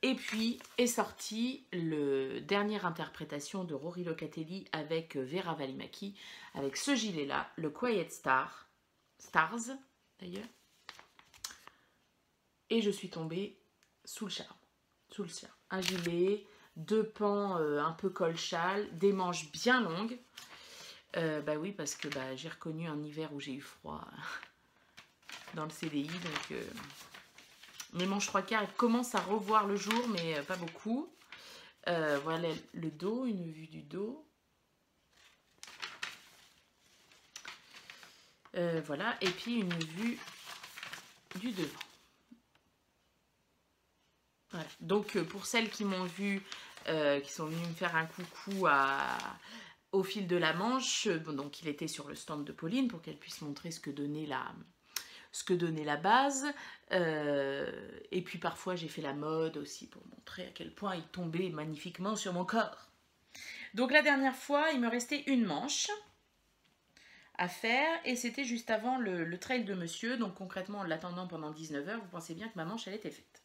Et puis, est sortie le dernière interprétation de Rory Locatelli avec Vera Valimaki, avec ce gilet-là, le Quiet Stars, d'ailleurs. Et je suis tombée sous le charme. Un gilet, 2 pans un peu col-châle, des manches bien longues. Bah oui, parce que j'ai reconnu un hiver où j'ai eu froid dans le CDI. Donc, mes manches 3/4 commencent à revoir le jour, mais pas beaucoup. Voilà le dos, une vue du dos. Voilà, et puis une vue du devant. Voilà. Donc pour celles qui m'ont vu, qui sont venues me faire un coucou au fil de la manche, donc il était sur le stand de Pauline pour qu'elle puisse montrer ce que donnait la base. Et puis parfois j'ai fait la mode aussi pour montrer à quel point il tombait magnifiquement sur mon corps. Donc la dernière fois, il me restait une manche à faire et c'était juste avant le trail de monsieur. Donc concrètement, en l'attendant pendant 19 h, vous pensez bien que ma manche, elle était faite.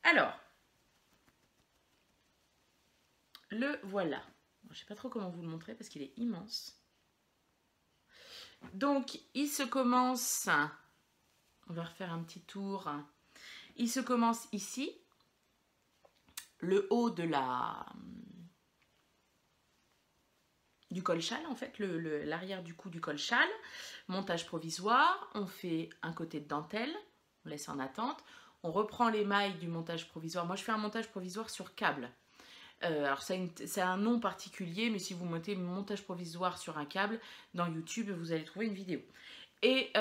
Alors, le voilà. Je ne sais pas trop comment vous le montrer parce qu'il est immense. Donc, il se commence... On va refaire un petit tour. Il se commence ici. Le haut de du col-châle, en fait, l'arrière du cou du col-châle. Montage provisoire. On fait un côté de dentelle. On laisse en attente. On reprend les mailles du montage provisoire. Moi, je fais un montage provisoire sur câble. Alors, c'est un nom particulier, mais si vous mettez montage provisoire sur un câble, dans YouTube, vous allez trouver une vidéo. Et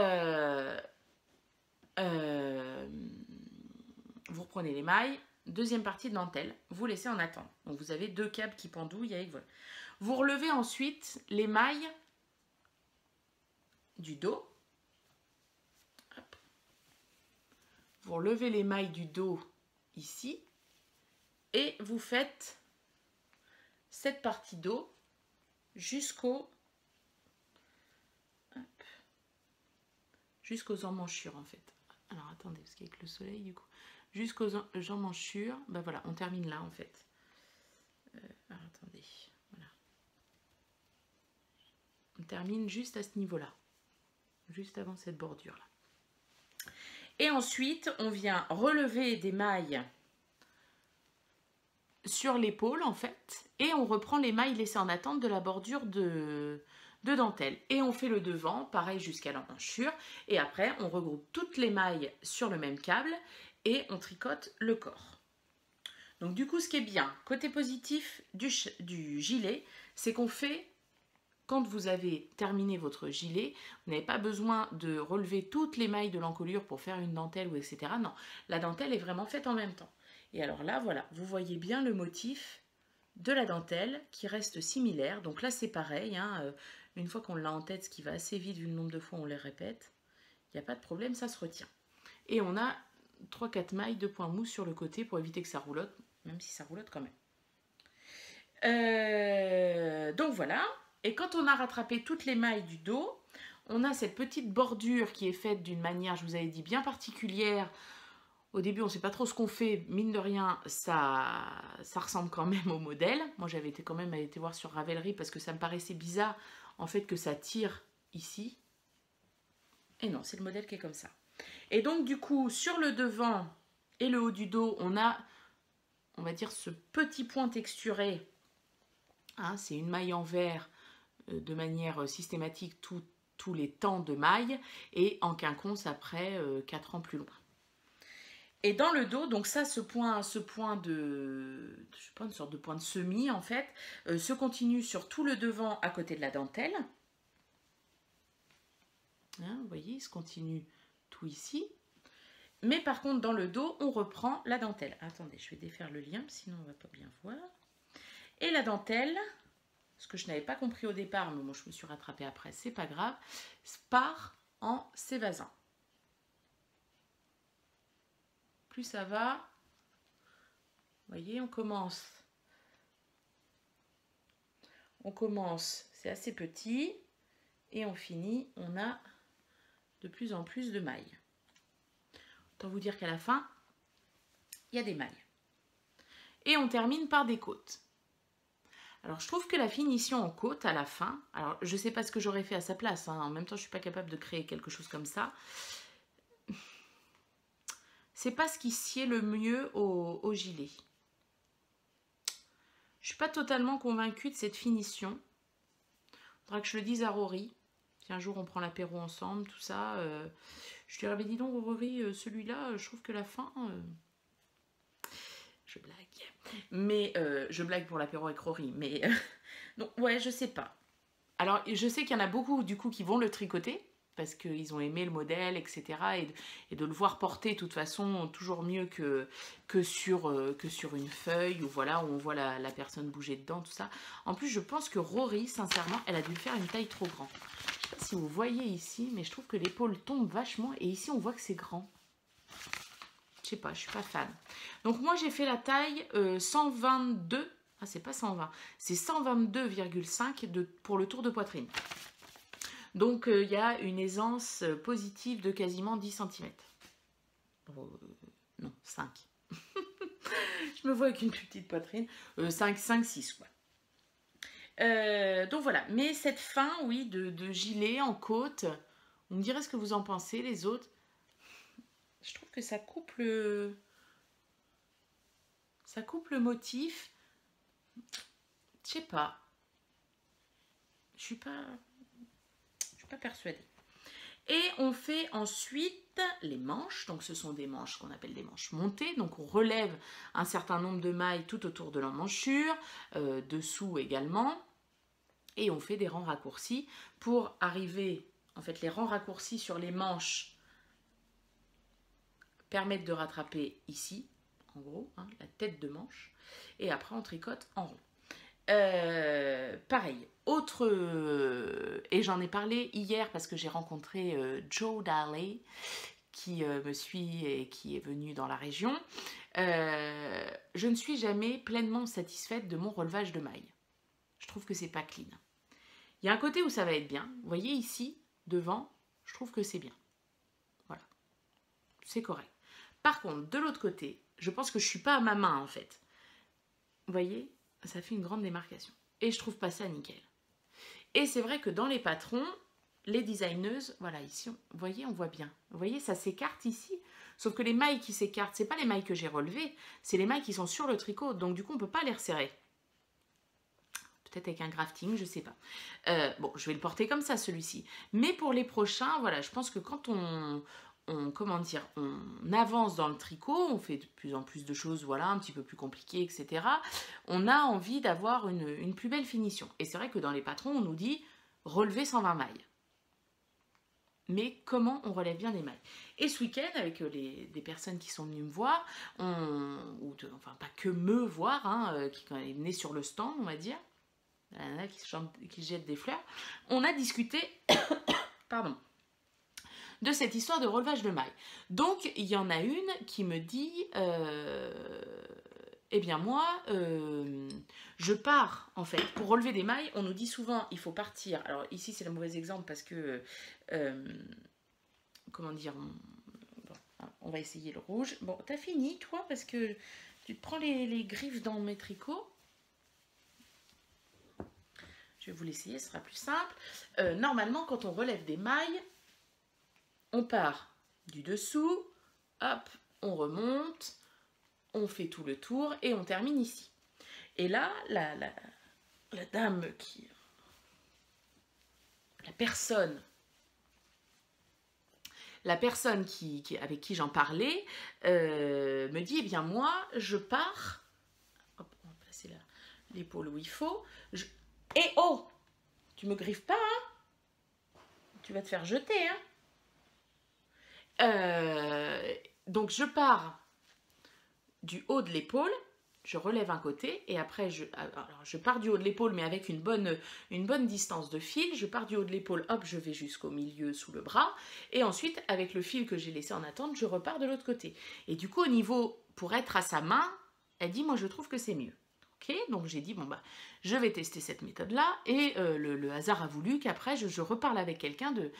vous reprenez les mailles. Deuxième partie de dentelle. Vous laissez en attente. Donc, vous avez 2 câbles qui pendouillent avec vous. Vous relevez ensuite les mailles du dos. Hop. Vous relevez les mailles du dos ici. Et vous faites cette partie dos jusqu'aux emmanchures en fait. Alors attendez, parce qu'avec le soleil du coup, jusqu'aux emmanchures, ben voilà, on termine là en fait. Alors attendez, voilà. On termine juste à ce niveau-là, juste avant cette bordure là. Et ensuite, on vient relever des mailles sur l'épaule en fait, et on reprend les mailles laissées en attente de la bordure de dentelle. Et on fait le devant, pareil jusqu'à l'emmanchure, et après on regroupe toutes les mailles sur le même câble et on tricote le corps. Donc du coup, ce qui est bien, côté positif du gilet, c'est qu'on fait quand vous avez terminé votre gilet, vous n'avez pas besoin de relever toutes les mailles de l'encolure pour faire une dentelle ou etc. Non, la dentelle est vraiment faite en même temps. Et alors là, voilà, vous voyez bien le motif de la dentelle qui reste similaire. Donc là, c'est pareil, hein, une fois qu'on l'a en tête, ce qui va assez vite vu le nombre de fois on les répète, il n'y a pas de problème, ça se retient. Et on a 3-4 mailles de point mousse sur le côté pour éviter que ça roulotte, même si ça roulotte quand même. Donc voilà. Et quand on a rattrapé toutes les mailles du dos, on a cette petite bordure qui est faite d'une manière, je vous avais dit, bien particulière. Au début, on ne sait pas trop ce qu'on fait. Mine de rien, ça ressemble quand même au modèle. Moi, j'avais quand même été voir sur Ravelry parce que ça me paraissait bizarre, en fait, que ça tire ici. Et non, c'est le modèle qui est comme ça. Et donc, du coup, sur le devant et le haut du dos, on a, on va dire, ce petit point texturé. Hein, c'est une maille en vert de manière systématique tous les temps de maille et en quinconce après 4 ans plus loin. Et dans le dos, donc ça, ce point de, je sais pas, une sorte de point de semis en fait, se continue sur tout le devant à côté de la dentelle. Hein, vous voyez, il se continue tout ici. Mais par contre, dans le dos, on reprend la dentelle. Attendez, je vais défaire le lien, sinon on ne va pas bien voir. Et la dentelle, ce que je n'avais pas compris au départ, mais moi je me suis rattrapée après, c'est pas grave, part en s'évasant. Plus ça va, vous voyez, on commence, c'est assez petit, et on finit, on a de plus en plus de mailles. Autant vous dire qu'à la fin, il y a des mailles. Et on termine par des côtes. Alors, je trouve que la finition en côte à la fin, alors je ne sais pas ce que j'aurais fait à sa place, hein, en même temps, je ne suis pas capable de créer quelque chose comme ça. C'est pas ce qui sied le mieux au gilet. Je ne suis pas totalement convaincue de cette finition. Il faudra que je le dise à Rory. Si un jour on prend l'apéro ensemble, tout ça, je lui avais dit donc, Rory, celui-là, je trouve que la fin... Je blague. Mais je blague pour l'apéro avec Rory. Mais donc ouais, je sais pas. Alors je sais qu'il y en a beaucoup du coup qui vont le tricoter parce qu'ils ont aimé le modèle, etc. Et de le voir porter de toute façon toujours mieux que sur une feuille ou voilà où on voit la personne bouger dedans, tout ça. En plus, je pense que Rory, sincèrement, elle a dû faire une taille trop grande. Je sais pas si vous voyez ici, mais je trouve que l'épaule tombe vachement et ici on voit que c'est grand. Je sais pas, je suis pas fan. Donc moi j'ai fait la taille 122, ah c'est pas 120, c'est 122,5 pour le tour de poitrine. Donc il y a une aisance positive de quasiment 10 cm. Non, 5. Je me vois avec une plus petite poitrine. 5, 6 quoi. Donc voilà, mais cette fin, oui, de gilet en côte, on me dirait ce que vous en pensez les autres. Je trouve que ça coupe le motif. Je sais pas. Je suis pas persuadée. Et on fait ensuite les manches. Donc ce sont des manches qu'on appelle des manches montées. Donc on relève un certain nombre de mailles tout autour de l'emmanchure, dessous également. Et on fait des rangs raccourcis pour arriver, en fait les rangs raccourcis sur les manches permettent de rattraper ici, en gros, hein, la tête de manche, et après on tricote en rond. Pareil, et j'en ai parlé hier parce que j'ai rencontré Joe Daly qui me suit et qui est venu dans la région. Je ne suis jamais pleinement satisfaite de mon relevage de mailles. Je trouve que c'est pas clean. Il y a un côté où ça va être bien. Vous voyez ici, devant, je trouve que c'est bien. Voilà, c'est correct. Par contre, de l'autre côté, je pense que je ne suis pas à ma main en fait. Vous voyez, ça fait une grande démarcation. Et je trouve pas ça nickel. Et c'est vrai que dans les patrons, les designeuses, voilà, ici, vous voyez, on voit bien. Vous voyez, ça s'écarte ici. Sauf que les mailles qui s'écartent, ce n'est pas les mailles que j'ai relevées, c'est les mailles qui sont sur le tricot. Donc du coup, on ne peut pas les resserrer. Peut-être avec un grafting, je ne sais pas. Bon, je vais le porter comme ça, celui-ci. Mais pour les prochains, voilà, je pense que quand on avance dans le tricot, on fait de plus en plus de choses, voilà, un petit peu plus compliquées, etc. On a envie d'avoir une plus belle finition. Et c'est vrai que dans les patrons, on nous dit, relever 120 mailles. Mais comment on relève bien des mailles? Et ce week-end, avec des personnes qui sont venues me voir, enfin pas que me voir, hein, qui quand est venue sur le stand, on va dire, la nana qui jette des fleurs, on a discuté pardon, de cette histoire de relevage de mailles. Donc il y en a une qui me dit eh bien moi, je pars en fait pour relever des mailles. On nous dit souvent il faut partir. Alors ici c'est le mauvais exemple parce que comment dire, on va essayer le rouge. Bon, t'as fini toi parce que tu te prends les griffes dans mes tricots. Je vais vous l'essayer, ce sera plus simple. Normalement quand on relève des mailles, on part du dessous, hop, on remonte, on fait tout le tour et on termine ici. Et là, la dame la personne avec qui j'en parlais me dit, eh bien moi, je pars, hop, on va placer l'épaule où il faut, et oh, tu me griffes pas, hein, tu vas te faire jeter, hein. Donc je pars du haut de l'épaule, je relève un côté et après je pars du haut de l'épaule mais avec une bonne distance de fil, je pars du haut de l'épaule, hop, je vais jusqu'au milieu sous le bras et ensuite avec le fil que j'ai laissé en attente, je repars de l'autre côté. Et du coup au niveau, pour être à sa main, elle dit moi je trouve que c'est mieux. Ok, donc j'ai dit bon bah je vais tester cette méthode là et le hasard a voulu qu'après je reparle avec quelqu'un de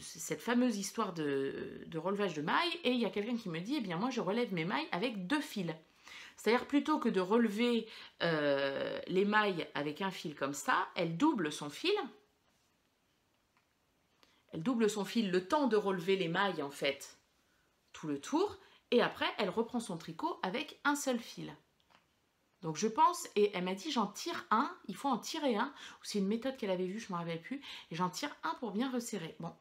cette fameuse histoire de relevage de mailles et il y a quelqu'un qui me dit eh bien moi je relève mes mailles avec 2 fils. C'est-à-dire plutôt que de relever les mailles avec un fil comme ça, elle double son fil. Elle double son fil le temps de relever les mailles en fait, tout le tour. Et après, elle reprend son tricot avec un seul fil. Donc je pense, et elle m'a dit j'en tire un, il faut en tirer un. C'est une méthode qu'elle avait vue, je ne me rappelle plus. Et j'en tire un pour bien resserrer. Bon,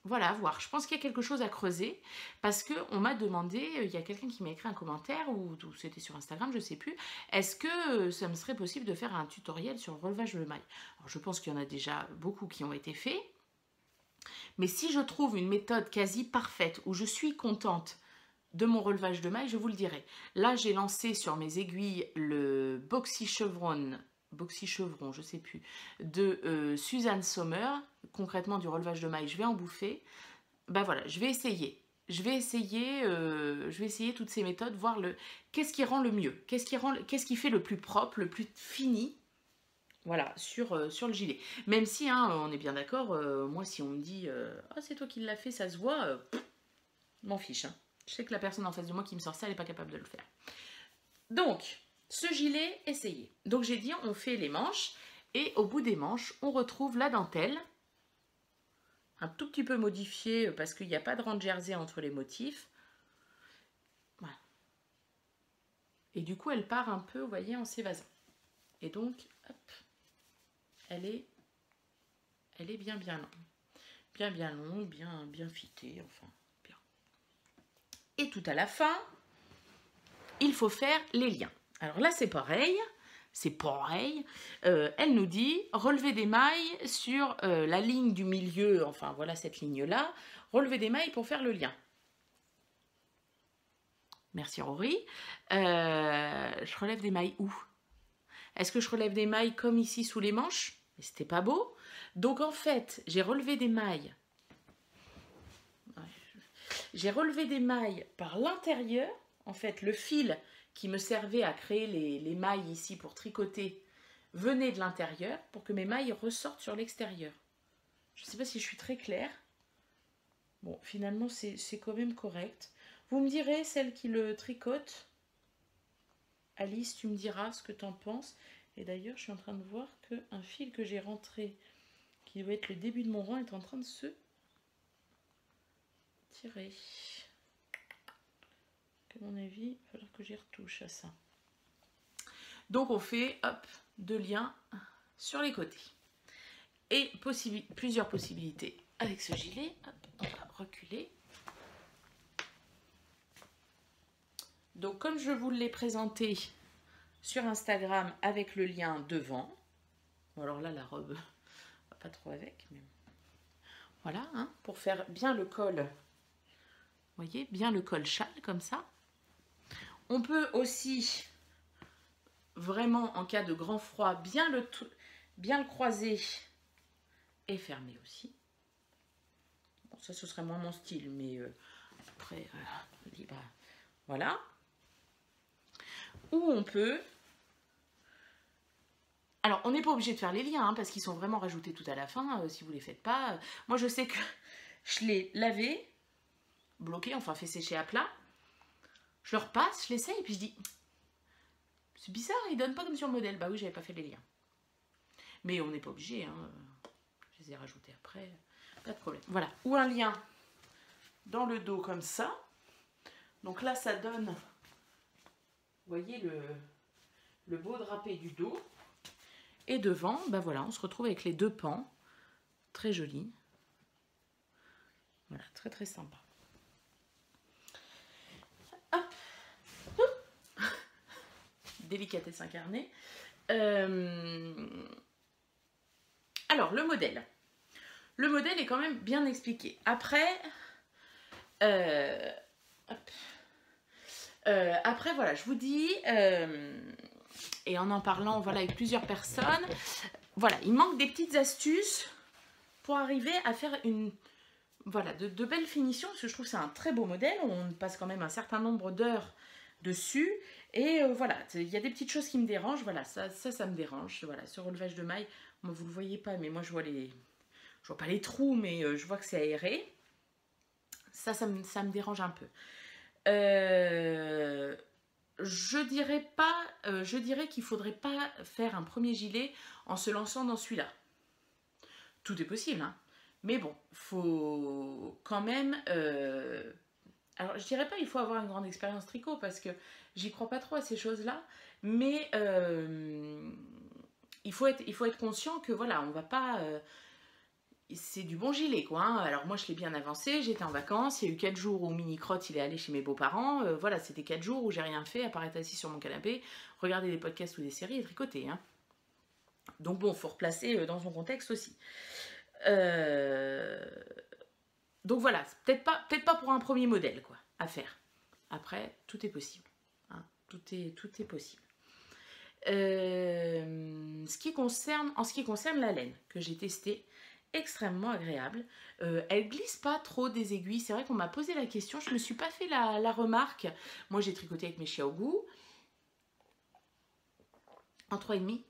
voilà, à voir. Je pense qu'il y a quelque chose à creuser parce qu'on m'a demandé, il y a quelqu'un qui m'a écrit un commentaire ou c'était sur Instagram, je ne sais plus, est-ce que ça me serait possible de faire un tutoriel sur le relevage de mailles? Alors je pense qu'il y en a déjà beaucoup qui ont été faits, mais si je trouve une méthode quasi parfaite où je suis contente de mon relevage de mailles, je vous le dirai. Là, j'ai lancé sur mes aiguilles le Boxy Chevron, je sais plus, de Suzanne Sommer. Concrètement, du relevage de mailles, je vais en bouffer. Ben voilà, je vais essayer. Je vais essayer toutes ces méthodes, voir qu'est-ce qui rend le mieux, qu'est-ce qui fait le plus propre, le plus fini. Voilà, sur le gilet. Même si, hein, on est bien d'accord, moi, si on me dit « Ah, c'est toi qui l'as fait, ça se voit m'en fiche. Hein. Je sais que la personne en face de moi qui me sort ça, elle n'est pas capable de le faire. » Donc, ce gilet, essayez. Donc, j'ai dit, on fait les manches. Et au bout des manches, on retrouve la dentelle. Un tout petit peu modifiée parce qu'il n'y a pas de rang de jersey entre les motifs. Voilà. Et du coup, elle part un peu, vous voyez, en s'évasant. Et donc, hop, elle est bien longue. Bien longue, bien fitée, enfin, bien. Et tout à la fin, il faut faire les liens. Alors là, c'est pareil. Elle nous dit, relevez des mailles sur la ligne du milieu, enfin voilà cette ligne-là, relevez des mailles pour faire le lien. Merci Rory. Je relève des mailles où? Est-ce que je relève des mailles comme ici sous les manches? Mais c'était pas beau. Donc en fait, j'ai relevé des mailles. J'ai relevé des mailles par l'intérieur. En fait, le fil qui me servait à créer les mailles ici pour tricoter venait de l'intérieur pour que mes mailles ressortent sur l'extérieur. Je ne sais pas si je suis très claire. Bon, finalement, c'est quand même correct. Vous me direz, celle qui le tricote, Alice, tu me diras ce que tu en penses. Et d'ailleurs, je suis en train de voir qu'un fil que j'ai rentré, qui doit être le début de mon rang, est en train de se tirer. À mon avis, il va falloir que j'y retouche à ça. Donc, on fait, hop, 2 liens sur les côtés. Et plusieurs possibilités avec ce gilet. Hop, on va reculer. Donc, comme je vous l'ai présenté sur Instagram avec le lien devant. Alors là, la robe, pas trop avec, mais voilà, hein, pour faire bien le col. Vous voyez, bien le col châle comme ça. On peut aussi, vraiment en cas de grand froid, bien le croiser et fermer aussi. Bon, ça, ce serait moins mon style, mais après, libre. Voilà. Ou on peut... Alors, on n'est pas obligé de faire les liens, hein, parce qu'ils sont vraiment rajoutés tout à la fin, si vous ne les faites pas. Moi, je sais que je l'ai lavé, bloqué, enfin fait sécher à plat. Je le repasse, je l'essaye, et puis je dis, c'est bizarre, il donne pas comme sur le modèle. Bah oui, j'avais pas fait les liens. Mais on n'est pas obligé, hein. Je les ai rajoutés après, pas de problème. Voilà, ou un lien dans le dos comme ça. Donc là, ça donne, vous voyez, le beau drapé du dos. Et devant, bah voilà, on se retrouve avec les deux pans, très jolis. Voilà, très très sympa. Hop. Délicatesse incarnée. Alors, le modèle. Le modèle est quand même bien expliqué. Après, après voilà, je vous dis, et en parlant voilà, avec plusieurs personnes, voilà, il manque des petites astuces pour arriver à faire une... Voilà, de belles finitions, parce que je trouve que c'est un très beau modèle. On passe quand même un certain nombre d'heures dessus. Et voilà, il y a des petites choses qui me dérangent. Voilà, ça me dérange. Voilà, ce relevage de mailles, moi, vous ne le voyez pas, mais moi, je vois pas les trous, mais je vois que c'est aéré. Ça me dérange un peu. Je dirais qu'il ne faudrait pas faire un premier gilet en se lançant dans celui-là. Tout est possible, hein. Mais bon, faut quand même... Alors, je dirais pas il faut avoir une grande expérience tricot parce que j'y crois pas trop à ces choses-là. Mais il faut être conscient que voilà, on va pas... c'est du bon gilet, quoi. Hein. Alors, moi, je l'ai bien avancé. J'étais en vacances. Il y a eu 4 jours où Mini-Crotte, il est allé chez mes beaux-parents. Voilà, c'était 4 jours où j'ai rien fait à part être assis sur mon canapé, regarder des podcasts ou des séries et tricoter. Hein. Donc, bon, il faut replacer dans son contexte aussi. Donc voilà, peut-être pas pour un premier modèle quoi, à faire. Après, tout est possible. Hein, tout est possible. En ce qui concerne la laine que j'ai testée, extrêmement agréable. Elle glisse pas trop des aiguilles. C'est vrai qu'on m'a posé la question. Je me suis pas fait la remarque. Moi, j'ai tricoté avec mes Xiaogu en 3,5.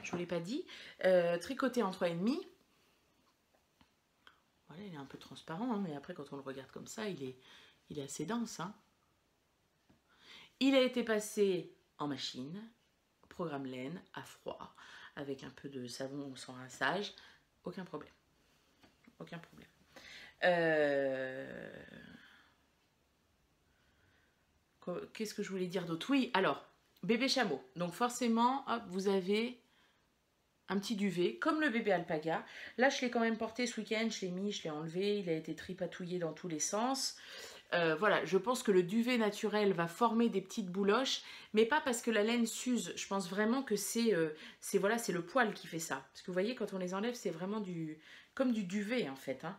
Je vous l'ai pas dit. Tricoté en 3,5. Voilà, il est un peu transparent, hein, mais après, quand on le regarde comme ça, il est assez dense. Hein. Il a été passé en machine, programme laine, à froid, avec un peu de savon sans rinçage. Aucun problème. Aucun problème. Qu'est-ce que je voulais dire d'autre? Oui, alors, bébé chameau. Donc forcément, hop, vous avez... un petit duvet, comme le bébé alpaga. Là, je l'ai quand même porté ce week-end, je l'ai mis, je l'ai enlevé, il a été tripatouillé dans tous les sens. Voilà, je pense que le duvet naturel va former des petites bouloches, mais pas parce que la laine s'use. Je pense vraiment que c'est le poil qui fait ça. Parce que vous voyez, quand on les enlève, c'est vraiment comme du duvet, en fait. Hein.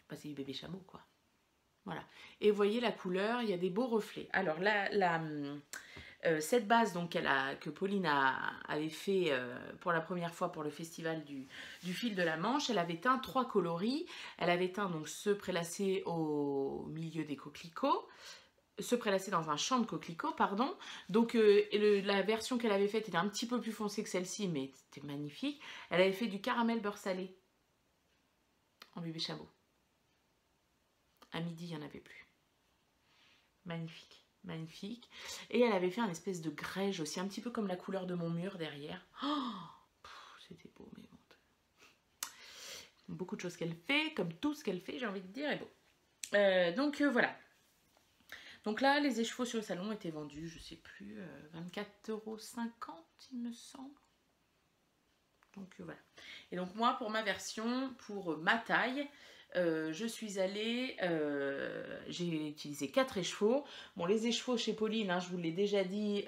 Bah, c'est du bébé chameau, quoi. Voilà. Et vous voyez la couleur, il y a des beaux reflets. Alors, cette base donc, que Pauline avait fait pour la première fois pour le festival du fil de la Manche, elle avait teint 3 coloris. Elle avait teint donc ceux prélassés au milieu des coquelicots, ceux prélassés dans un champ de coquelicots, pardon. Donc la version qu'elle avait faite était un petit peu plus foncée que celle-ci, mais c'était magnifique. Elle avait fait du caramel beurre salé en bébé chameau. À midi, il n'y en avait plus. Magnifique. Magnifique. Et elle avait fait un espèce de grège aussi, un petit peu comme la couleur de mon mur derrière. Oh, c'était beau, mais bon. Beaucoup de choses qu'elle fait, comme tout ce qu'elle fait, j'ai envie de dire, est beau. Donc voilà. Donc là, les écheveaux sur le salon étaient vendus, je sais plus, 24,50 €, il me semble. Donc voilà. Et donc moi, pour ma version, pour ma taille, je suis allée, j'ai utilisé 4 écheveaux. Bon, les écheveaux chez Pauline, hein, je vous l'ai déjà dit,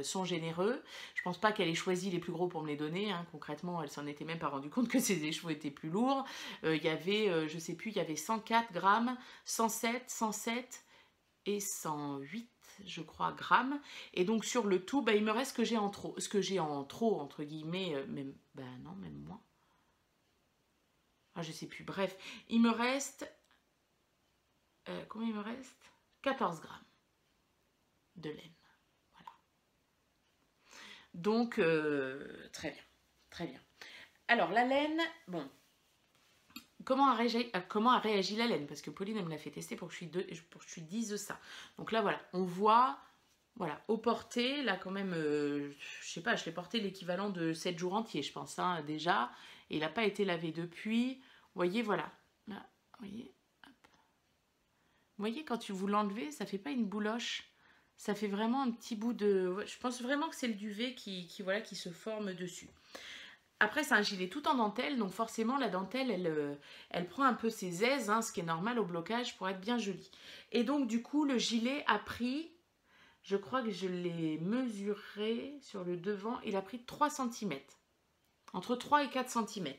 sont généreux. Je pense pas qu'elle ait choisi les plus gros pour me les donner, hein. Concrètement, elle s'en était même pas rendue compte que ces écheveaux étaient plus lourds. Il y avait, je sais plus, il y avait 104 grammes, 107, 107 et 108, je crois, grammes. Et donc sur le tout, bah, il me reste ce que j'ai en trop, entre guillemets, même, bah non, même moins. Ah, je sais plus. Bref, il me reste... combien il me reste? 14 grammes de laine. Voilà. Donc, très bien. Très bien. Alors, la laine, bon. Comment a réagi la laine? Parce que Pauline, elle me l'a fait tester pour que je lui dise ça. Donc là, voilà. On voit... Voilà, au porté, là quand même, je sais pas, je l'ai porté l'équivalent de 7 jours entiers, je pense, hein, déjà. Et il n'a pas été lavé depuis. Vous voyez, voilà. Là, vous voyez, hop. Vous voyez, quand vous l'enlevez, ça fait pas une bouloche. Ça fait vraiment un petit bout de... Je pense vraiment que c'est le duvet voilà, qui se forme dessus. Après, c'est un gilet tout en dentelle, donc forcément, la dentelle, elle prend un peu ses aises, hein, ce qui est normal au blocage pour être bien joli. Et donc, du coup, le gilet a pris... Je crois que je l'ai mesuré sur le devant. Il a pris 3 cm. Entre 3 et 4 cm.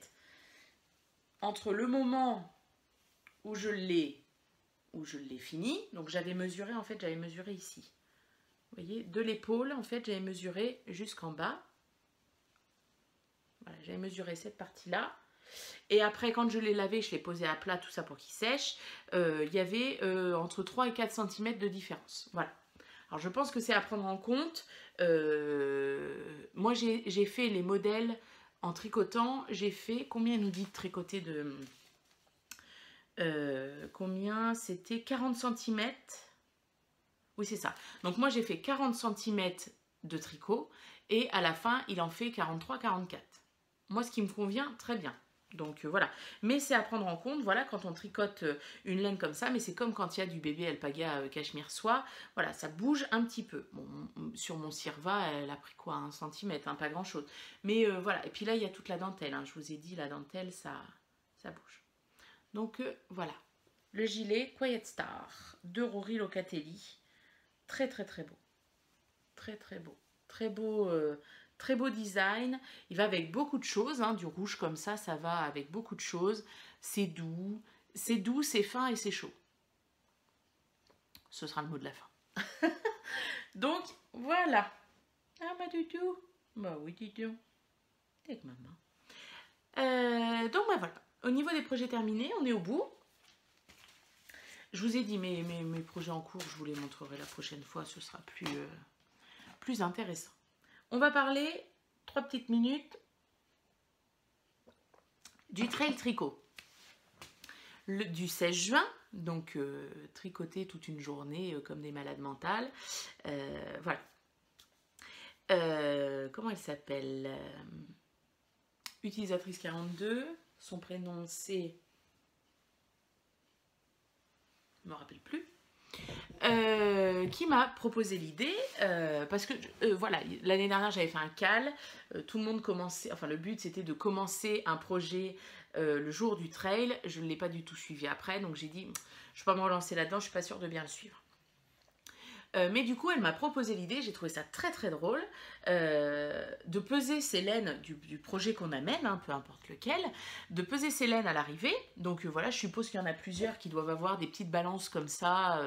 Entre le moment où je l'ai fini. Donc j'avais mesuré, en fait, j'avais mesuré ici. Vous voyez, de l'épaule, en fait, j'avais mesuré jusqu'en bas. Voilà, j'avais mesuré cette partie-là. Et après, quand je l'ai lavé, je l'ai posé à plat, tout ça pour qu'il sèche. Il y avait entre 3 et 4 cm de différence. Voilà. Alors, je pense que c'est à prendre en compte. Moi, j'ai fait les modèles en tricotant. J'ai fait... Combien il nous dit de tricoter de... combien? C'était 40 cm. Oui, c'est ça. Donc, moi, j'ai fait 40 cm de tricot. Et à la fin, il en fait 43-44. Moi, ce qui me convient, très bien. Donc voilà, mais c'est à prendre en compte, voilà, quand on tricote une laine comme ça, mais c'est comme quand il y a du bébé alpaga cachemire soie, voilà, ça bouge un petit peu. Bon, sur mon Sirva, elle a pris quoi, 1 cm, hein, pas grand chose. Mais voilà, et puis là, il y a toute la dentelle, hein. Je vous ai dit, la dentelle, ça bouge. Donc voilà, le gilet Quiet Star de Rory Locatelli, très très très beau, très très beau, très beau design. Il va avec beaucoup de choses, hein, du rouge comme ça va avec beaucoup de choses. C'est doux, c'est fin et c'est chaud. Ce sera le mot de la fin. Donc voilà. Ah bah du tout. Bah oui du tout. Avec maman. Donc bah voilà. Au niveau des projets terminés, on est au bout. Je vous ai dit mes projets en cours, je vous les montrerai la prochaine fois, ce sera plus intéressant. On va parler 3 petites minutes du trail tricot. Du 16 juin, donc tricoter toute une journée comme des malades mentales. Voilà. Comment elle s'appelle? Utilisatrice 42. Son prénom c'est... Je ne me rappelle plus. Qui m'a proposé l'idée parce que voilà, l'année dernière j'avais fait un cal, tout le monde commençait, enfin le but c'était de commencer un projet le jour du trail, je ne l'ai pas du tout suivi après, donc j'ai dit je ne vais pas me relancer là-dedans, je ne suis pas sûre de bien le suivre. Mais du coup, elle m'a proposé l'idée, j'ai trouvé ça très très drôle, de peser ses laines du projet qu'on amène, hein, peu importe lequel, de peser ses laines à l'arrivée. Donc voilà, je suppose qu'il y en a plusieurs qui doivent avoir des petites balances comme ça.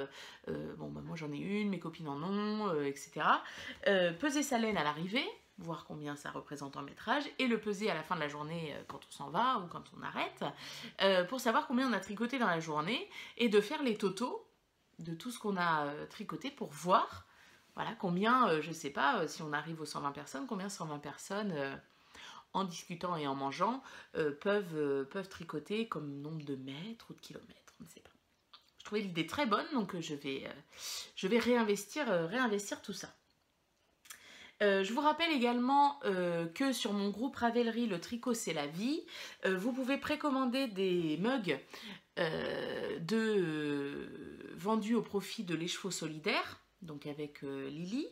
Bon, bah, moi j'en ai une, mes copines en ont, etc. Peser sa laine à l'arrivée, voir combien ça représente en métrage, et le peser à la fin de la journée quand on s'en va ou quand on arrête, pour savoir combien on a tricoté dans la journée, et de faire les totaux de tout ce qu'on a tricoté pour voir, voilà, combien, je sais pas, si on arrive aux 120 personnes, combien 120 personnes, en discutant et en mangeant, peuvent tricoter comme nombre de mètres ou de kilomètres, on ne sait pas. Je trouvais l'idée très bonne, donc je vais réinvestir tout ça. Je vous rappelle également que sur mon groupe Ravelry, le tricot c'est la vie, vous pouvez précommander des mugs vendus au profit de l'écheveau solidaire, donc avec Lily.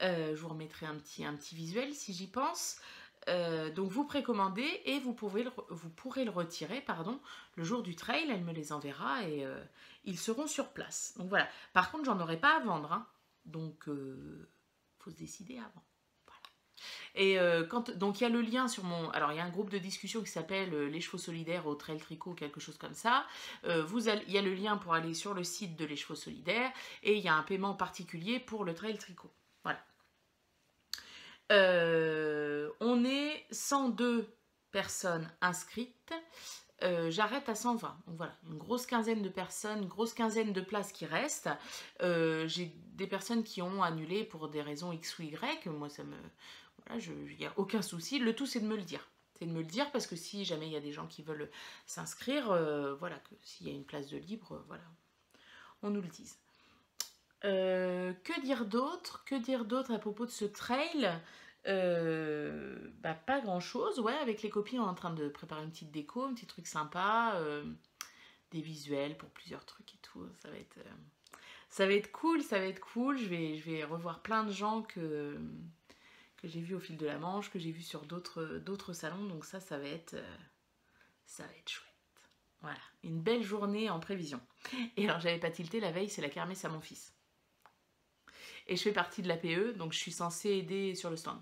Je vous remettrai un petit visuel si j'y pense. Donc vous précommandez et vous pourrez le retirer pardon, le jour du trail, elle me les enverra et ils seront sur place. Donc voilà. Par contre, j'en aurai pas à vendre, hein. Donc faut se décider avant. Et donc il y a le lien sur mon... Alors il y a un groupe de discussion qui s'appelle Les Chevaux Solidaires au Trail Tricot, quelque chose comme ça. Il y a le lien pour aller sur le site de Les Chevaux Solidaires et il y a un paiement particulier pour le Trail Tricot. Voilà. On est 102 personnes inscrites. J'arrête à 120. Donc voilà, une grosse quinzaine de personnes, une grosse quinzaine de places qui restent. J'ai des personnes qui ont annulé pour des raisons X ou Y. Moi, ça me... Voilà, il n'y a aucun souci. Le tout, c'est de me le dire. C'est de me le dire parce que si jamais il y a des gens qui veulent s'inscrire, voilà, que s'il y a une place de libre, voilà, on nous le dise. Que dire d'autre? Que dire d'autre à propos de ce trail? Pas grand chose, ouais, avec les copines on est en train de préparer une petite déco, un petit truc sympa, des visuels pour plusieurs trucs et tout, ça va être cool, ça va être cool, je vais revoir plein de gens que j'ai vus au fil de la Manche, que j'ai vus sur d'autres salons, donc ça va être chouette. Voilà, une belle journée en prévision. Et alors j'avais pas tilté, la veille c'est la kermesse à mon fils. Et je fais partie de l'APE, donc je suis censée aider sur le stand.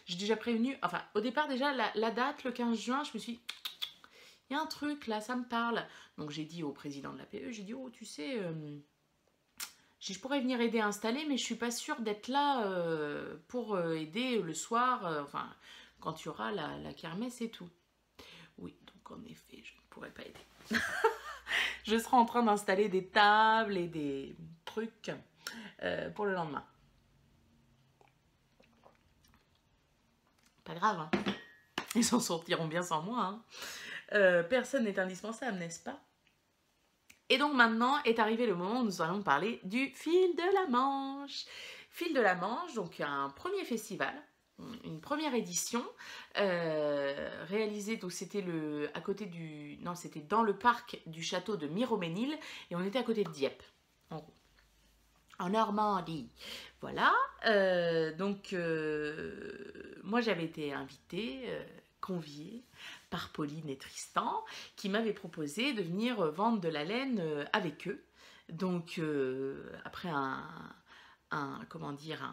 J'ai déjà prévenu, enfin au départ déjà la date, le 15 juin, je me suis dit, il y a un truc là, ça me parle. Donc j'ai dit au président de l'APE, j'ai dit, oh tu sais, je pourrais venir aider à installer, mais je suis pas sûre d'être là pour aider le soir, enfin quand il y aura la kermesse et tout. Oui, donc en effet, je ne pourrais pas aider. Je serai en train d'installer des tables et des trucs pour le lendemain. Pas grave, hein. Ils s'en sortiront bien sans moi, hein. Personne n'est indispensable, n'est-ce pas? Et donc maintenant est arrivé le moment où nous allons parler du Fil de la Manche. Fil de la Manche, donc un premier festival, une première édition réalisée, donc c'était à côté du... Non, c'était dans le parc du château de Miroménil et on était à côté de Dieppe, en gros. En Normandie, voilà. Moi j'avais été invitée, conviée par Pauline et Tristan, qui m'avaient proposé de venir vendre de la laine avec eux. Donc après comment dire,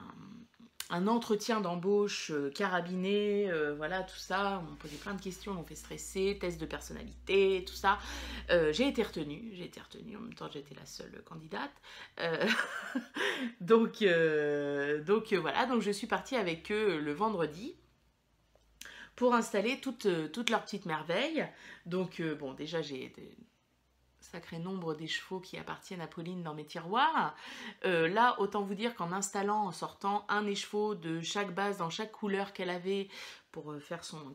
un entretien d'embauche carabiné, voilà, tout ça, on m'a posé plein de questions, on m'a fait stresser, test de personnalité, tout ça. J'ai été retenue, en même temps j'étais la seule candidate. Donc voilà, donc je suis partie avec eux le vendredi pour installer toutes leurs petites merveilles. Donc bon, déjà j'ai sacré nombre des chevaux qui appartiennent à Pauline dans mes tiroirs. Là, autant vous dire qu'en installant, en sortant un écheveau de chaque base dans chaque couleur qu'elle avait pour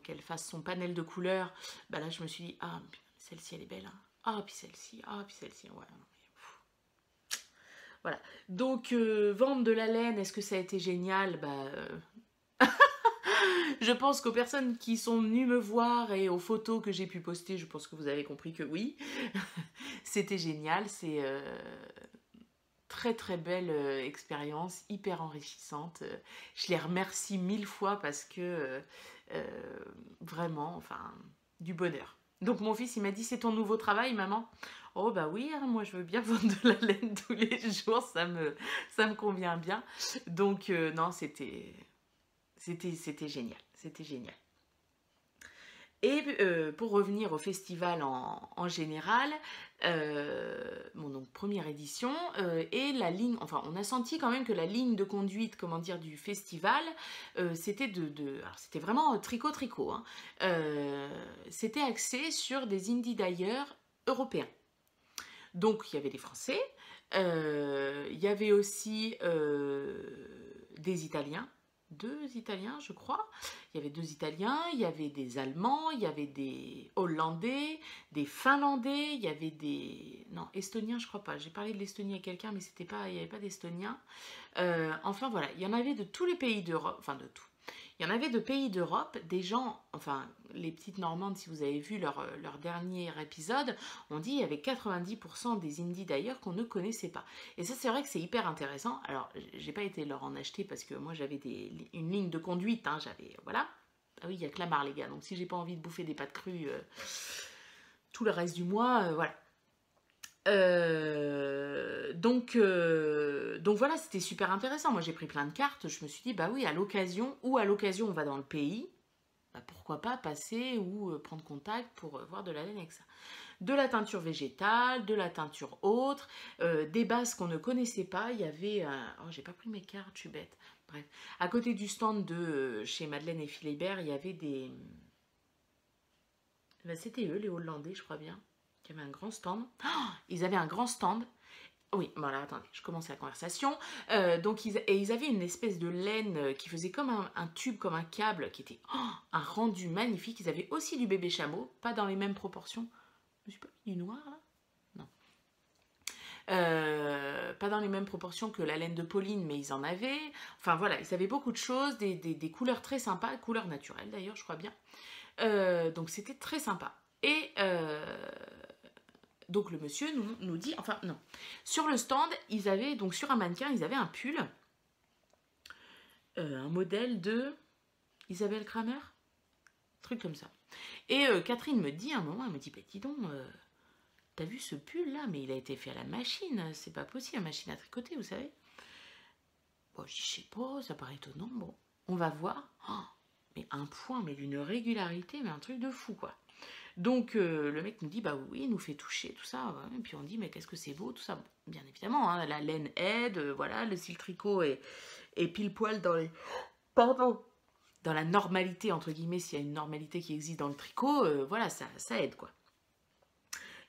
qu'elle fasse son panel de couleurs, bah là je me suis dit, ah, celle-ci elle est belle, hein. Ah, puis celle-ci, ouais. Voilà. Donc, vendre de la laine, est-ce que ça a été génial? Je pense qu'aux personnes qui sont venues me voir et aux photos que j'ai pu poster, je pense que vous avez compris que oui. C'était génial, c'est très très belle expérience, hyper enrichissante. Je les remercie 1000 fois parce que vraiment, enfin, du bonheur. Donc mon fils, il m'a dit, c'est ton nouveau travail, maman? Oh bah oui, hein, moi je veux bien vendre de la laine tous les jours, ça me convient bien. Donc non, c'était génial, c'était génial. Et pour revenir au festival en général, donc première édition, et la ligne, enfin on a senti quand même que la ligne de conduite, comment dire, du festival, c'était alors c'était vraiment tricot, hein, c'était axé sur des indies d'ailleurs européens. Donc il y avait des Français, il y avait aussi des Italiens, 2 Italiens je crois, il y avait 2 Italiens, il y avait des Allemands, il y avait des Hollandais, des Finlandais, il y avait des... Non, Estoniens je crois pas, j'ai parlé de l'Estonie à quelqu'un mais il n'y avait pas d'Estoniens. Enfin voilà, il y en avait de tous les pays d'Europe, enfin de tout. Il y en avait de pays d'Europe, des gens, enfin les petites Normandes, si vous avez vu leur dernier épisode, on dit qu'il y avait 90% des indies d'ailleurs qu'on ne connaissait pas. Et ça c'est vrai que c'est hyper intéressant. Alors j'ai pas été leur en acheter parce que moi j'avais une ligne de conduite, hein, voilà. Ah oui, il y a que la marre, les gars. Donc, si j'ai pas envie de bouffer des pâtes crues tout le reste du mois, voilà. Donc voilà, c'était super intéressant. Moi, j'ai pris plein de cartes. Je me suis dit, bah oui, à l'occasion, ou à l'occasion, on va dans le pays. Bah, pourquoi pas passer ou prendre contact pour voir de la laine avec ça. De la teinture végétale, de la teinture autre, des bases qu'on ne connaissait pas. Il y avait... oh, j'ai pas pris mes cartes, je suis bête. Bref, à côté du stand de chez Madeleine et Philibert, il y avait des... Ben, c'était eux, les Hollandais, je crois bien, qui avaient un grand stand. Oh, ils avaient un grand stand. Oui, voilà, attendez, je commence la conversation. Ils avaient une espèce de laine qui faisait comme un tube, comme un câble, qui était un rendu magnifique. Ils avaient aussi du bébé chameau, pas dans les mêmes proportions. Je me suis pas mis du noir, là? Non. Pas dans les mêmes proportions que la laine de Pauline, mais ils en avaient. Enfin voilà, ils avaient beaucoup de choses, des couleurs très sympas, couleurs naturelles d'ailleurs, je crois bien. Donc c'était très sympa. Et donc le monsieur nous dit, enfin non, sur le stand, ils avaient, donc sur un mannequin, ils avaient un pull, un modèle de Isabelle Kramer, truc comme ça. Et Catherine me dit à un moment, elle me dit, bah, dis donc, t'as vu ce pull là, mais il a été fait à la machine, c'est pas possible, la machine à tricoter, vous savez. Bon, je sais pas, ça paraît étonnant, bon, on va voir. Oh, mais un point, mais d'une régularité, mais un truc de fou, quoi. Donc le mec nous dit, bah oui, il nous fait toucher, tout ça. Ouais. Et puis on dit, mais qu'est-ce que c'est beau, tout ça. Bon, bien évidemment, hein, la laine aide, voilà, le style tricot est pile poil dans les... Pardon. Dans la normalité, entre guillemets, s'il y a une normalité qui existe dans le tricot, voilà, ça aide, quoi.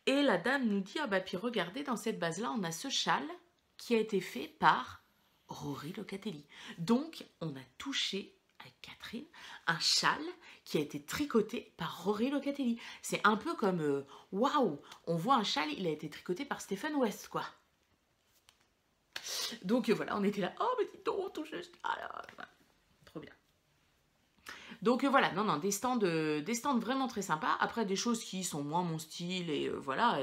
Et la dame nous dit, ah bah puis regardez, dans cette base-là, on a ce châle qui a été fait par Rory Locatelli. Donc, on a touché avec Catherine un châle qui a été tricoté par Rory Locatelli. C'est un peu comme, waouh, on voit un châle, il a été tricoté par Stephen West, quoi. Donc voilà, on était là, oh mais dis donc, on touche le châle. Voilà. Trop bien. Donc voilà, non, des stands vraiment très sympas. Après, des choses qui sont moins mon style et voilà,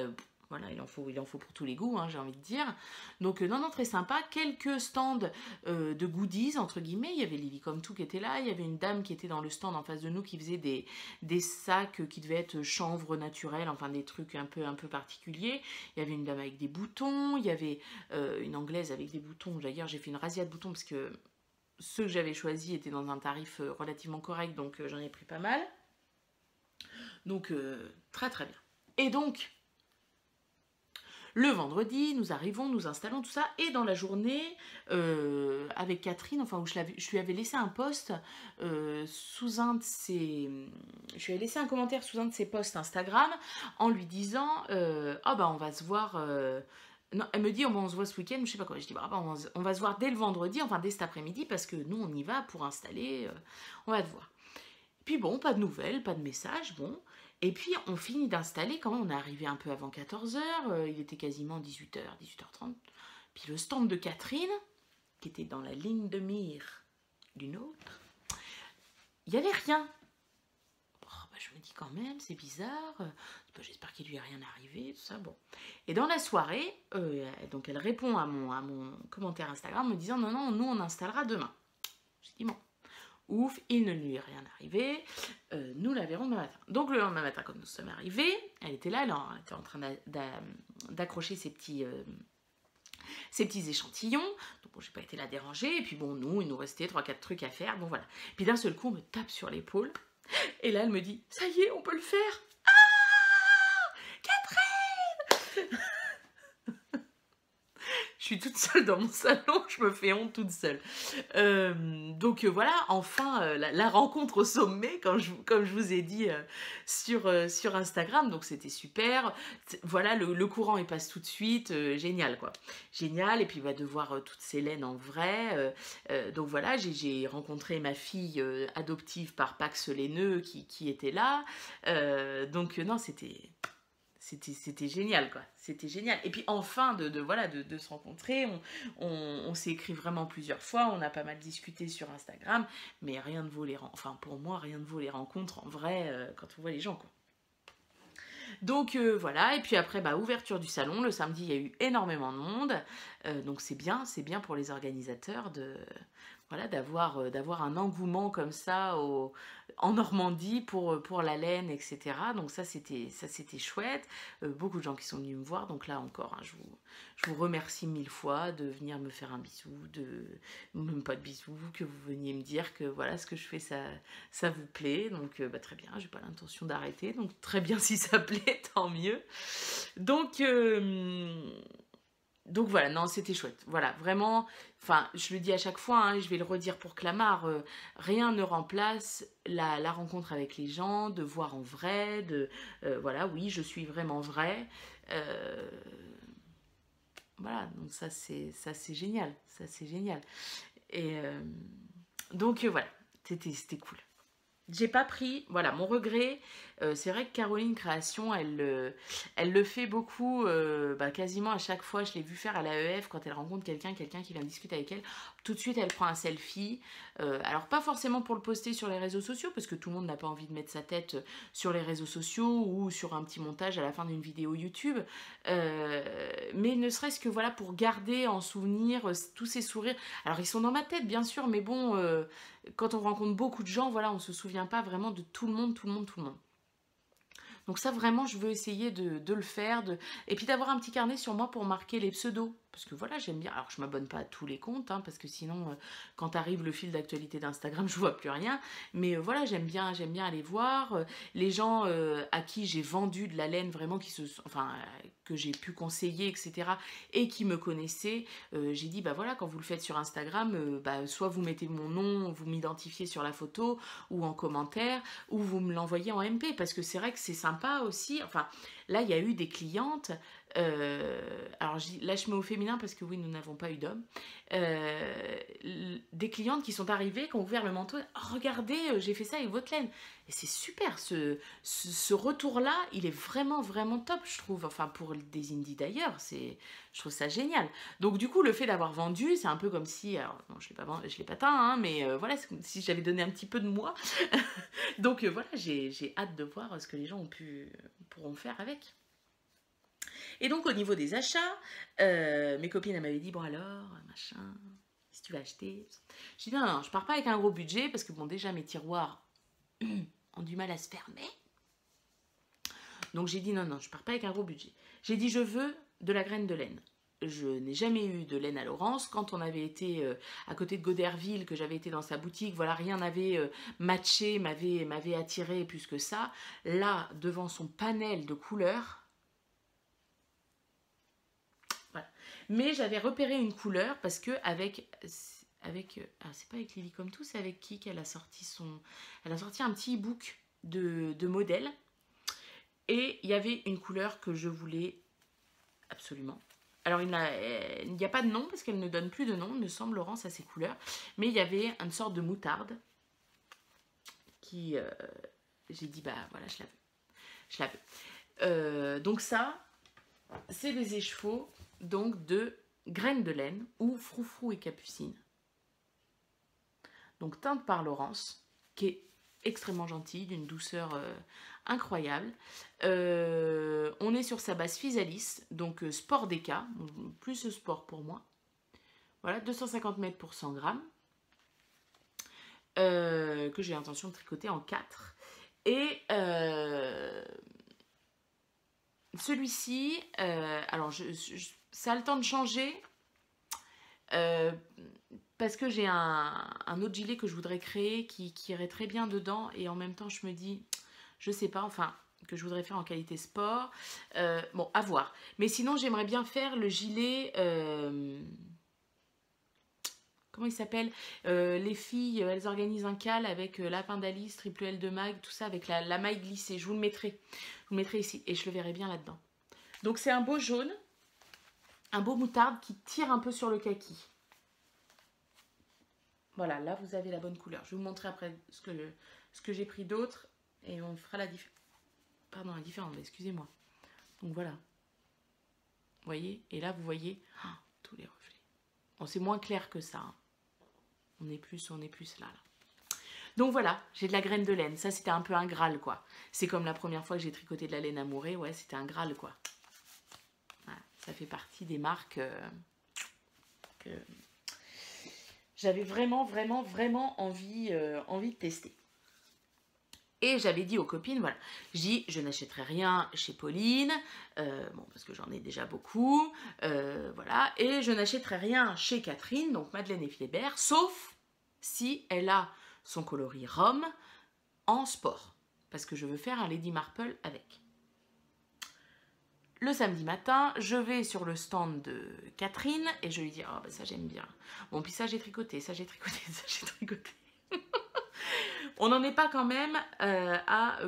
il en faut pour tous les goûts, hein, j'ai envie de dire. Donc non, très sympa. Quelques stands de goodies, entre guillemets. Il y avait Livy Comme Tout qui était là. Il y avait une dame qui était dans le stand en face de nous qui faisait des sacs qui devaient être chanvre naturel, enfin des trucs un peu particuliers. Il y avait une dame avec des boutons. Il y avait une anglaise avec des boutons. D'ailleurs, j'ai fait une razzia de boutons parce que ceux que j'avais choisis étaient dans un tarif relativement correct, donc j'en ai pris pas mal. Donc très très bien. Et donc, le vendredi, nous arrivons, nous installons tout ça, et dans la journée, avec Catherine, enfin où je lui avais laissé un post sous un de ses... Je lui avais laissé un commentaire sous un de ses posts Instagram en lui disant ah bah on va se voir... Non, elle me dit, on se voit ce week-end, je sais pas quoi. Je dis, bah, on va se voir dès le vendredi, enfin dès cet après-midi, parce que nous, on y va pour installer, on va te voir. Puis bon, pas de nouvelles, pas de messages, bon. Et puis, on finit d'installer, quand on est arrivé un peu avant 14h, il était quasiment 18h, 18h30. Puis le stand de Catherine, qui était dans la ligne de mire d'une autre, il n'y avait rien. Bah, je me dis quand même, c'est bizarre, j'espère qu'il lui est rien arrivé, tout ça, bon. Et dans la soirée, donc elle répond à mon commentaire Instagram me disant non, nous on installera demain. J'ai dit bon, ouf, il ne lui est rien arrivé, nous la verrons demain matin. Donc le lendemain matin, quand nous sommes arrivés, elle était là, elle était en train d'accrocher ses petits échantillons. Donc bon, j'ai pas été la déranger, et puis bon, il nous restait 3-4 trucs à faire, bon voilà. Puis d'un seul coup, on me tape sur l'épaule. Et là, elle me dit, ça y est, on peut le faire. Ah, Catherine! Je suis toute seule dans mon salon, je me fais honte toute seule. Donc voilà, enfin, la rencontre au sommet, comme je vous ai dit sur Instagram, donc c'était super. Voilà, le courant, il passe tout de suite, génial, quoi. Génial, et puis de voir toutes ces laines en vrai. Donc voilà, j'ai rencontré ma fille adoptive par Pax Laineux qui était là. Donc non, c'était génial, quoi. C'était génial. Et puis enfin de se rencontrer, on s'est écrit vraiment plusieurs fois, on a pas mal discuté sur Instagram, mais rien ne vaut pour moi, rien ne vaut les rencontres en vrai quand on voit les gens, quoi. Donc voilà, et puis après, ouverture du salon, le samedi, il y a eu énormément de monde, donc c'est bien pour les organisateurs voilà, d'avoir un engouement comme ça en Normandie pour la laine, etc. Donc ça c'était chouette. Beaucoup de gens qui sont venus me voir. Donc là encore, hein, je vous remercie 1000 fois de venir me faire un bisou, même pas de bisou, que vous veniez me dire que voilà, ce que je fais, ça vous plaît. Donc bah, très bien, j'ai pas l'intention d'arrêter. Donc très bien, si ça plaît, tant mieux. Donc voilà, non, c'était chouette. Voilà, vraiment, enfin, je le dis à chaque fois, hein, je vais le redire pour Clamart, rien ne remplace la rencontre avec les gens, de voir en vrai, voilà, oui, je suis vraiment vraie. Voilà, donc ça c'est génial, ça c'est génial. Et donc voilà, c'était cool. J'ai pas pris, voilà, mon regret, c'est vrai que Caroline Création, elle le fait beaucoup, bah, quasiment à chaque fois, je l'ai vu faire à l'AEF, quand elle rencontre quelqu'un qui vient discuter avec elle, tout de suite elle prend un selfie, alors pas forcément pour le poster sur les réseaux sociaux, parce que tout le monde n'a pas envie de mettre sa tête sur les réseaux sociaux, ou sur un petit montage à la fin d'une vidéo YouTube, mais ne serait-ce que voilà, pour garder en souvenir tous ces sourires, alors ils sont dans ma tête bien sûr, mais bon... quand on rencontre beaucoup de gens, voilà, on ne se souvient pas vraiment de tout le monde. Donc ça, vraiment, je veux essayer de le faire. Et puis d'avoir un petit carnet sur moi pour marquer les pseudos. Parce que voilà, j'aime bien. Alors, je ne m'abonne pas à tous les comptes, hein, parce que sinon, quand arrive le fil d'actualité d'Instagram, je ne vois plus rien. Mais voilà, j'aime bien aller voir. Les gens à qui j'ai vendu de la laine, vraiment, que j'ai pu conseiller, etc. Et qui me connaissaient, j'ai dit, bah voilà, quand vous le faites sur Instagram, bah, soit vous mettez mon nom, vous m'identifiez sur la photo, ou en commentaire, ou vous me l'envoyez en MP. Parce que c'est vrai que c'est sympa aussi. Enfin, là, il y a eu des clientes... alors là je mets au féminin parce que oui, nous n'avons pas eu d'hommes, des clientes qui sont arrivées, qui ont ouvert le manteau, oh, regardez, j'ai fait ça avec votre laine, et c'est super, ce retour là, il est vraiment vraiment top, je trouve, enfin pour des indies d'ailleurs, je trouve ça génial. Donc du coup, le fait d'avoir vendu, c'est un peu comme si, alors non, je l'ai pas teint, hein, mais voilà, c'est comme si j'avais donné un petit peu de moi. Donc voilà, j'ai hâte de voir ce que les gens pourront faire avec. Et donc au niveau des achats, mes copines m'avaient dit, bon alors, machin, si tu vas acheter. J'ai dit non, je pars pas avec un gros budget, parce que bon, déjà mes tiroirs ont du mal à se fermer. Donc j'ai dit non, je pars pas avec un gros budget. J'ai dit, je veux de la graine de laine. Je n'ai jamais eu de laine à Laurence. Quand on avait été à côté de Goderville, que j'avais été dans sa boutique, voilà, rien n'avait matché, m'avait attiré plus que ça. Là, devant son panel de couleurs, voilà. Mais j'avais repéré une couleur parce que c'est pas avec Lily comme tout, c'est avec qui qu'elle a sorti elle a sorti un petit e-book de modèles, et il y avait une couleur que je voulais absolument. Alors il n'y a pas de nom parce qu'elle ne donne plus de nom, il me semble, Laurence, à ces couleurs, mais il y avait une sorte de moutarde qui j'ai dit bah voilà, je la veux. Donc ça, c'est des échevaux donc de graines de laine ou froufrou et capucine. Donc teinte par Laurence, qui est extrêmement gentille, d'une douceur incroyable. On est sur sa base Physalis, donc sport Deka, plus sport pour moi. Voilà, 250 mètres pour 100 grammes, que j'ai l'intention de tricoter en 4. Et celui-ci, alors ça a le temps de changer, parce que j'ai un autre gilet que je voudrais créer qui irait très bien dedans, et en même temps je me dis, je sais pas, enfin, que je voudrais faire en qualité sport, bon, à voir. Mais sinon j'aimerais bien faire le gilet, comment il s'appelle, les filles, elles organisent un cal avec Lapin d'Alice, Triple L de Mag, tout ça, avec la maille glissée, je vous le mettrai ici, et je le verrai bien là-dedans. Donc c'est un beau jaune, un beau moutarde qui tire un peu sur le kaki. Voilà, là vous avez la bonne couleur. Je vais vous montrer après ce que j'ai pris d'autre, et on fera la différence, excusez-moi. Donc voilà. Vous voyez? Et là vous voyez tous les reflets. Bon, c'est moins clair que ça, hein. On est plus là. Donc voilà, j'ai de la graine de laine. Ça, c'était un peu un Graal, quoi. C'est comme la première fois que j'ai tricoté de la laine amourée. Ouais, c'était un Graal, quoi. Voilà, ça fait partie des marques que J'avais vraiment, vraiment, vraiment envie de tester. Et j'avais dit aux copines, voilà, je dis, je n'achèterai rien chez Pauline, bon, parce que j'en ai déjà beaucoup, voilà, et je n'achèterai rien chez Catherine, donc Madeleine et Philibert, sauf si elle a son coloris rhum en sport, parce que je veux faire un Lady Marple avec. Le samedi matin, je vais sur le stand de Catherine et je lui dis, oh, bah, ça j'aime bien. Bon, puis ça j'ai tricoté, ça j'ai tricoté, ça j'ai tricoté. On n'en est pas quand même à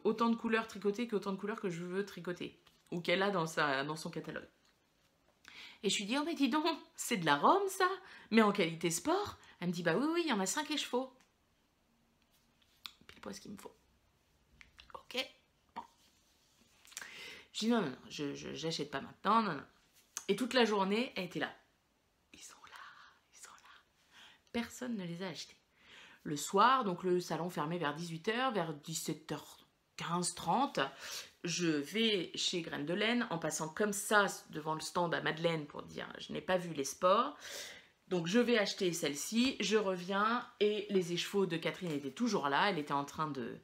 autant de couleurs tricotées qu'autant de couleurs que je veux tricoter, ou qu'elle a dans son catalogue. Et je lui dis, oh mais dis donc, c'est de la Rome ça, mais en qualité sport. Elle me dit, bah oui, oui, il y en a 5 écheveaux. Pile poil ce qu'il me faut. Ok, bon. Je dis, non, non, non, je n'achète pas maintenant, non, non. Et toute la journée, elle était là. Ils sont là, ils sont là. Personne ne les a achetés. Le soir, donc le salon fermait vers 18h, vers 17h15, 30, je vais chez Graines de Laine en passant comme ça devant le stand à Madeleine pour dire je n'ai pas vu les sports. Donc je vais acheter celle-ci, je reviens et les écheveaux de Catherine étaient toujours là, elle était en train de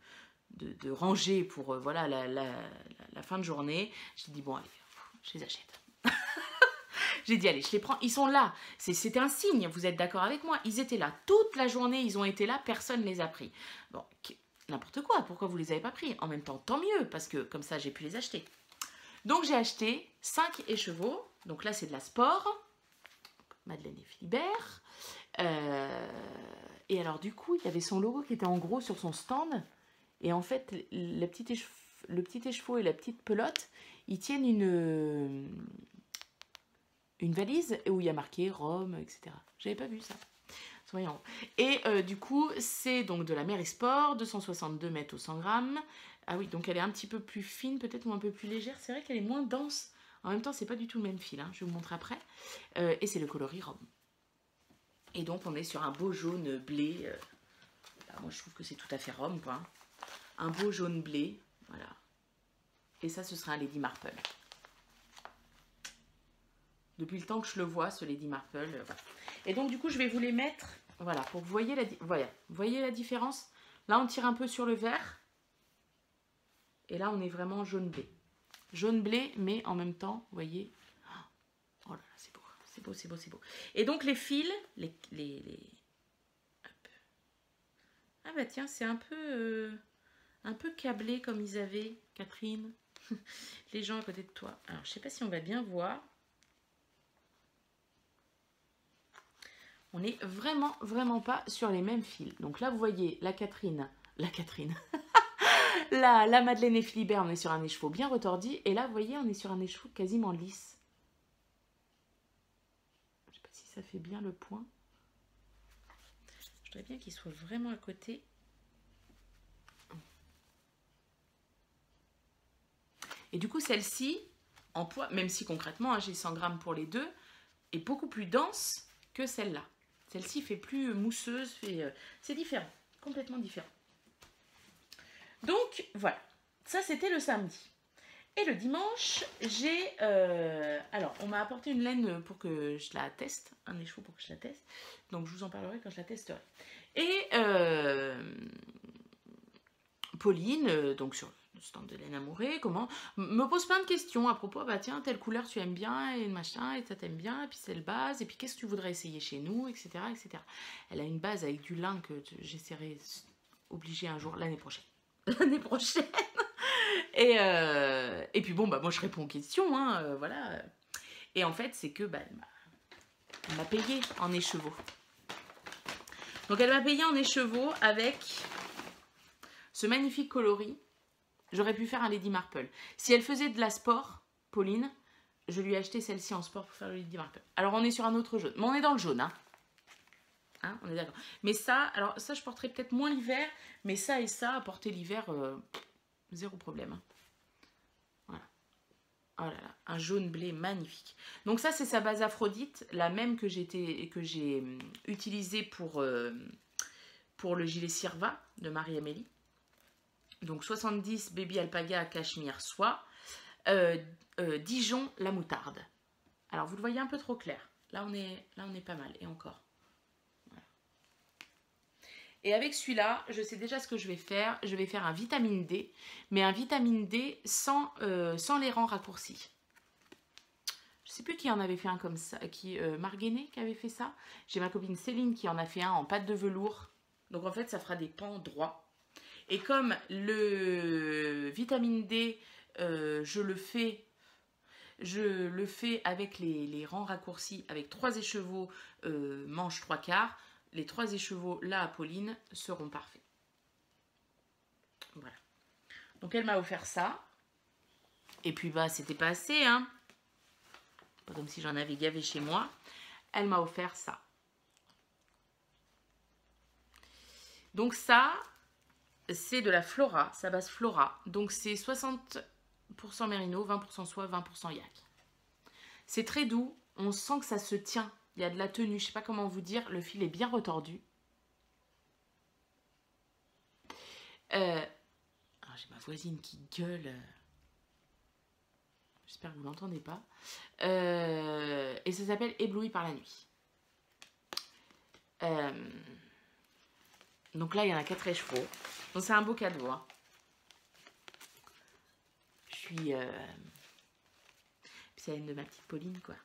ranger pour voilà, la fin de journée. J'ai dit bon allez, je les achète. J'ai dit, allez, je les prends. Ils sont là. C'était un signe, vous êtes d'accord avec moi? Ils étaient là. Toute la journée, ils ont été là. Personne ne les a pris. Bon, n'importe quoi. Pourquoi vous ne les avez pas pris? En même temps, tant mieux, parce que comme ça, j'ai pu les acheter. Donc, j'ai acheté 5 écheveaux. Donc là, c'est de la sport. Madeleine et Philibert. Et alors, du coup, il y avait son logo qui était en gros sur son stand. Et en fait, le petit écheveau et la petite pelote, ils tiennent une valise où il y a marqué Rome, etc. J'avais pas vu ça. Soyons. Et du coup, c'est donc de la Mary Sport, 262 mètres au 100 grammes. Ah oui, donc elle est un petit peu plus fine, peut-être, ou un peu plus légère. C'est vrai qu'elle est moins dense. En même temps, c'est pas du tout le même fil. Hein. Je vais vous montrer après. Et c'est le coloris Rome. Et donc, on est sur un beau jaune blé. Moi, je trouve que c'est tout à fait Rome, quoi. Un beau jaune blé. Voilà. Et ça, ce sera un Lady Marple. Depuis le temps que je le vois, ce Lady Marple. Voilà. Et donc, du coup, je vais vous les mettre, voilà, pour que vous voyez voyez la différence. Là, on tire un peu sur le vert. Et là, on est vraiment jaune blé. Jaune blé, mais en même temps, vous voyez. Oh là là, c'est beau, c'est beau, c'est beau, c'est beau. Et donc, les fils, hop. Ah bah tiens, c'est un peu câblé comme ils avaient, Catherine. Les gens à côté de toi. Alors, je sais pas si on va bien voir. On n'est vraiment, vraiment pas sur les mêmes fils. Donc là, vous voyez la Catherine, la Madeleine et Philibert, on est sur un écheveau bien retordi. Et là, vous voyez, on est sur un écheveau quasiment lisse. Je ne sais pas si ça fait bien le point. Je voudrais bien qu'il soit vraiment à côté. Et du coup, celle-ci, en poids, même si concrètement, hein, j'ai 100 grammes pour les deux, est beaucoup plus dense que celle-là. Celle-ci fait plus mousseuse, c'est différent, complètement différent. Donc, voilà. Ça, c'était le samedi. Et le dimanche, j'ai... alors, on m'a apporté une laine pour que je la teste. Un écheveau pour que je la teste. Donc, je vous en parlerai quand je la testerai. Et Pauline, donc sur le stand de laine amourée, me pose plein de questions à propos, bah tiens, telle couleur tu aimes bien, et machin, et ça t'aime bien, et puis c'est le base, et puis qu'est-ce que tu voudrais essayer chez nous, etc., etc. Elle a une base avec du lin que j'essaierai obligée un jour, l'année prochaine. L'année prochaine. Et puis bon, bah moi je réponds aux questions, hein, voilà. Et en fait, c'est que bah, elle m'a payé en écheveau. Donc elle m'a payé en écheveau avec ce magnifique coloris. J'aurais pu faire un Lady Marple. Si elle faisait de la sport, Pauline, je lui ai acheté celle-ci en sport pour faire le Lady Marple. Alors on est sur un autre jaune, mais on est dans le jaune, hein. Hein, on est d'accord. Mais ça, alors ça je porterai peut-être moins l'hiver, mais ça et ça, à porter l'hiver, zéro problème. Hein. Voilà. Oh là là, un jaune blé magnifique. Donc ça c'est sa base Aphrodite, la même que j'ai utilisée pour le gilet Sirva de Marie-Amélie. Donc 70 baby alpaga cachemire soie, Dijon la moutarde. Alors vous le voyez un peu trop clair. Là on est pas mal et encore. Et avec celui-là, je sais déjà ce que je vais faire. Je vais faire un vitamine D, mais un vitamine D sans les rangs raccourcis. Je sais plus qui en avait fait un comme ça, Marguenet qui avait fait ça. J'ai ma copine Céline qui en a fait un en pâte de velours. Donc en fait, ça fera des pans droits. Et comme le vitamine D, je le fais avec les rangs raccourcis, avec 3 écheveaux manches 3/4. Les 3 écheveaux là à Pauline seront parfaits. Voilà. Donc elle m'a offert ça. Et puis bah c'était pas assez, hein. Pas comme si j'en avais gavé chez moi. Elle m'a offert ça. Donc ça, c'est de la Flora, sa base Flora. Donc c'est 60% mérino, 20% soie, 20% yak. C'est très doux, on sent que ça se tient. Il y a de la tenue, je ne sais pas comment vous dire, le fil est bien retordu. J'ai ma voisine qui gueule. J'espère que vous ne l'entendez pas. Et ça s'appelle Ébloui par la nuit. Donc là, il y en a 4 écheveaux. Donc c'est un beau cadeau. Hein. Je suis... Puis c'est une de ma petite Pauline, quoi.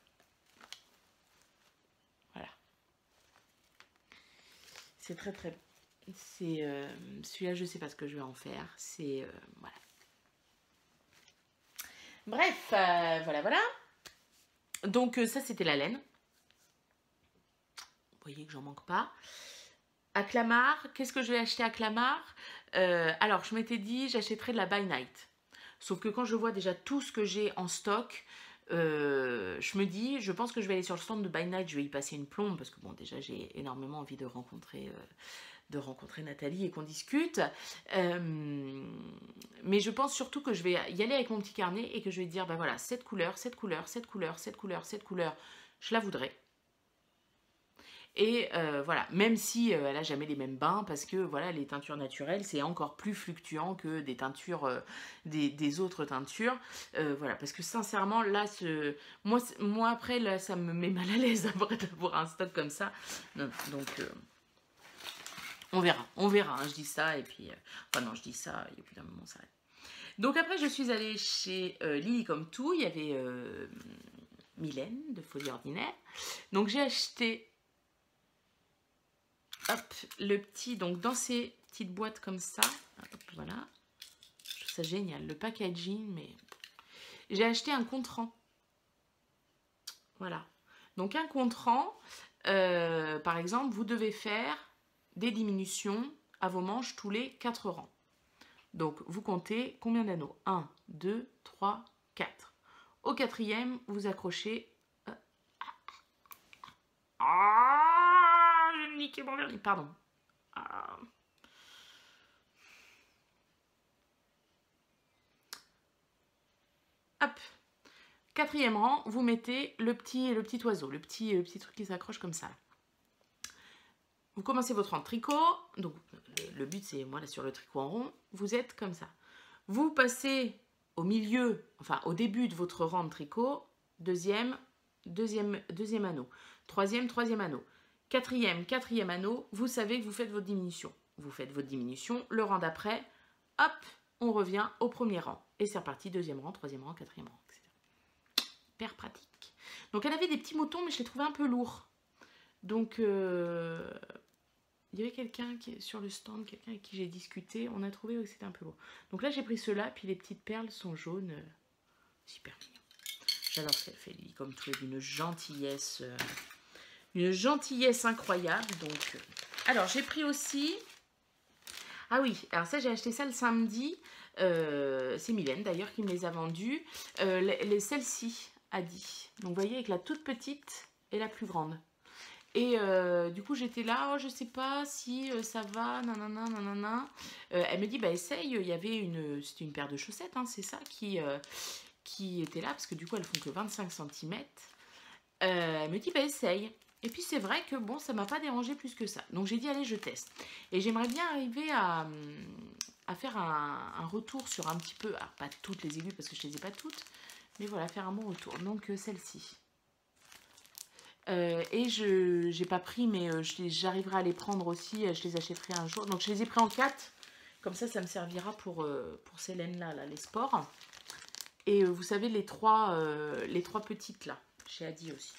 Voilà. C'est très très... C'est celui-là, je sais pas ce que je vais en faire. C'est... voilà. Bref, voilà. Donc ça, c'était la laine. Vous voyez que j'en manque pas. À Clamart, qu'est-ce que je vais acheter à Clamart? Alors, je m'étais dit, j'achèterais de la By Night. Sauf que quand je vois déjà tout ce que j'ai en stock, je me dis, je pense que je vais aller sur le stand de By Night, je vais y passer une plombe, parce que bon, déjà, j'ai énormément envie de rencontrer Nathalie et qu'on discute. Mais je pense surtout que je vais y aller avec mon petit carnet et que je vais dire, ben voilà, cette couleur, cette couleur, cette couleur, cette couleur, cette couleur, je la voudrais. Et voilà, même si elle n'a jamais les mêmes bains, parce que voilà, les teintures naturelles, c'est encore plus fluctuant que des teintures, des autres teintures. Voilà, parce que sincèrement, là, moi après, là, ça me met mal à l'aise après d'avoir un stock comme ça. Donc, on verra, hein, je dis ça, et puis... enfin non, je dis ça, et puis d'un moment, ça arrête. Donc après, je suis allée chez Lily comme tout, il y avait Mylène de Folie Ordinaire. Donc j'ai acheté... Hop, le petit, donc dans ces petites boîtes comme ça, hop, voilà, je trouve ça génial, le packaging, mais j'ai acheté un contrant, voilà, donc un contrant, par exemple, vous devez faire des diminutions à vos manches tous les 4 rangs, donc vous comptez combien d'anneaux, 1, 2, 3, 4, au 4e, vous accrochez, j'ai niqué mon vernis, pardon. Hop. 4e rang, vous mettez le petit oiseau, le petit truc qui s'accroche comme ça. Vous commencez votre rang de tricot. Donc le but c'est, moi là sur le tricot en rond, vous êtes comme ça. Vous passez au milieu, enfin au début de votre rang de tricot, deuxième anneau, troisième anneau, quatrième anneau, vous savez que vous faites votre diminution. Vous faites votre diminution, le rang d'après, hop, on revient au premier rang. Et c'est reparti, 2e rang, 3e rang, 4e rang, etc. Hyper pratique. Donc elle avait des petits moutons, mais je les trouvais un peu lourds. Donc il y avait quelqu'un qui sur le stand, quelqu'un avec qui j'ai discuté, on a trouvé que c'était un peu lourd. Donc là j'ai pris ceux-là, puis les petites perles sont jaunes. Super mignon. J'adore ce qu'elle fait, Lily, comme tout, d'une gentillesse. Une gentillesse incroyable. Donc, alors j'ai pris aussi... Ah oui, alors ça j'ai acheté ça le samedi. C'est Mylène d'ailleurs qui me les a vendus. Celle-ci a dit. Donc vous voyez avec la toute petite et la plus grande. Et du coup j'étais là, oh, je sais pas si ça va, nanana. Elle me dit bah essaye, il y avait c'était une paire de chaussettes, hein, c'est ça qui était là, parce que du coup elles font que 25 cm. Elle me dit bah essaye. Et puis c'est vrai que bon, ça m'a pas dérangé plus que ça. Donc j'ai dit allez, je teste. Et j'aimerais bien arriver à faire un retour sur un petit peu, alors pas toutes les aiguilles parce que je les ai pas toutes, mais voilà, faire un bon retour. Donc celle-ci. Et je n'ai pas pris, mais j'arriverai à les prendre aussi. Je les achèterai un jour. Donc je les ai pris en 4. Comme ça me servira pour ces laines-là, là, les sports. Et vous savez, les trois petites là, chez Adi aussi.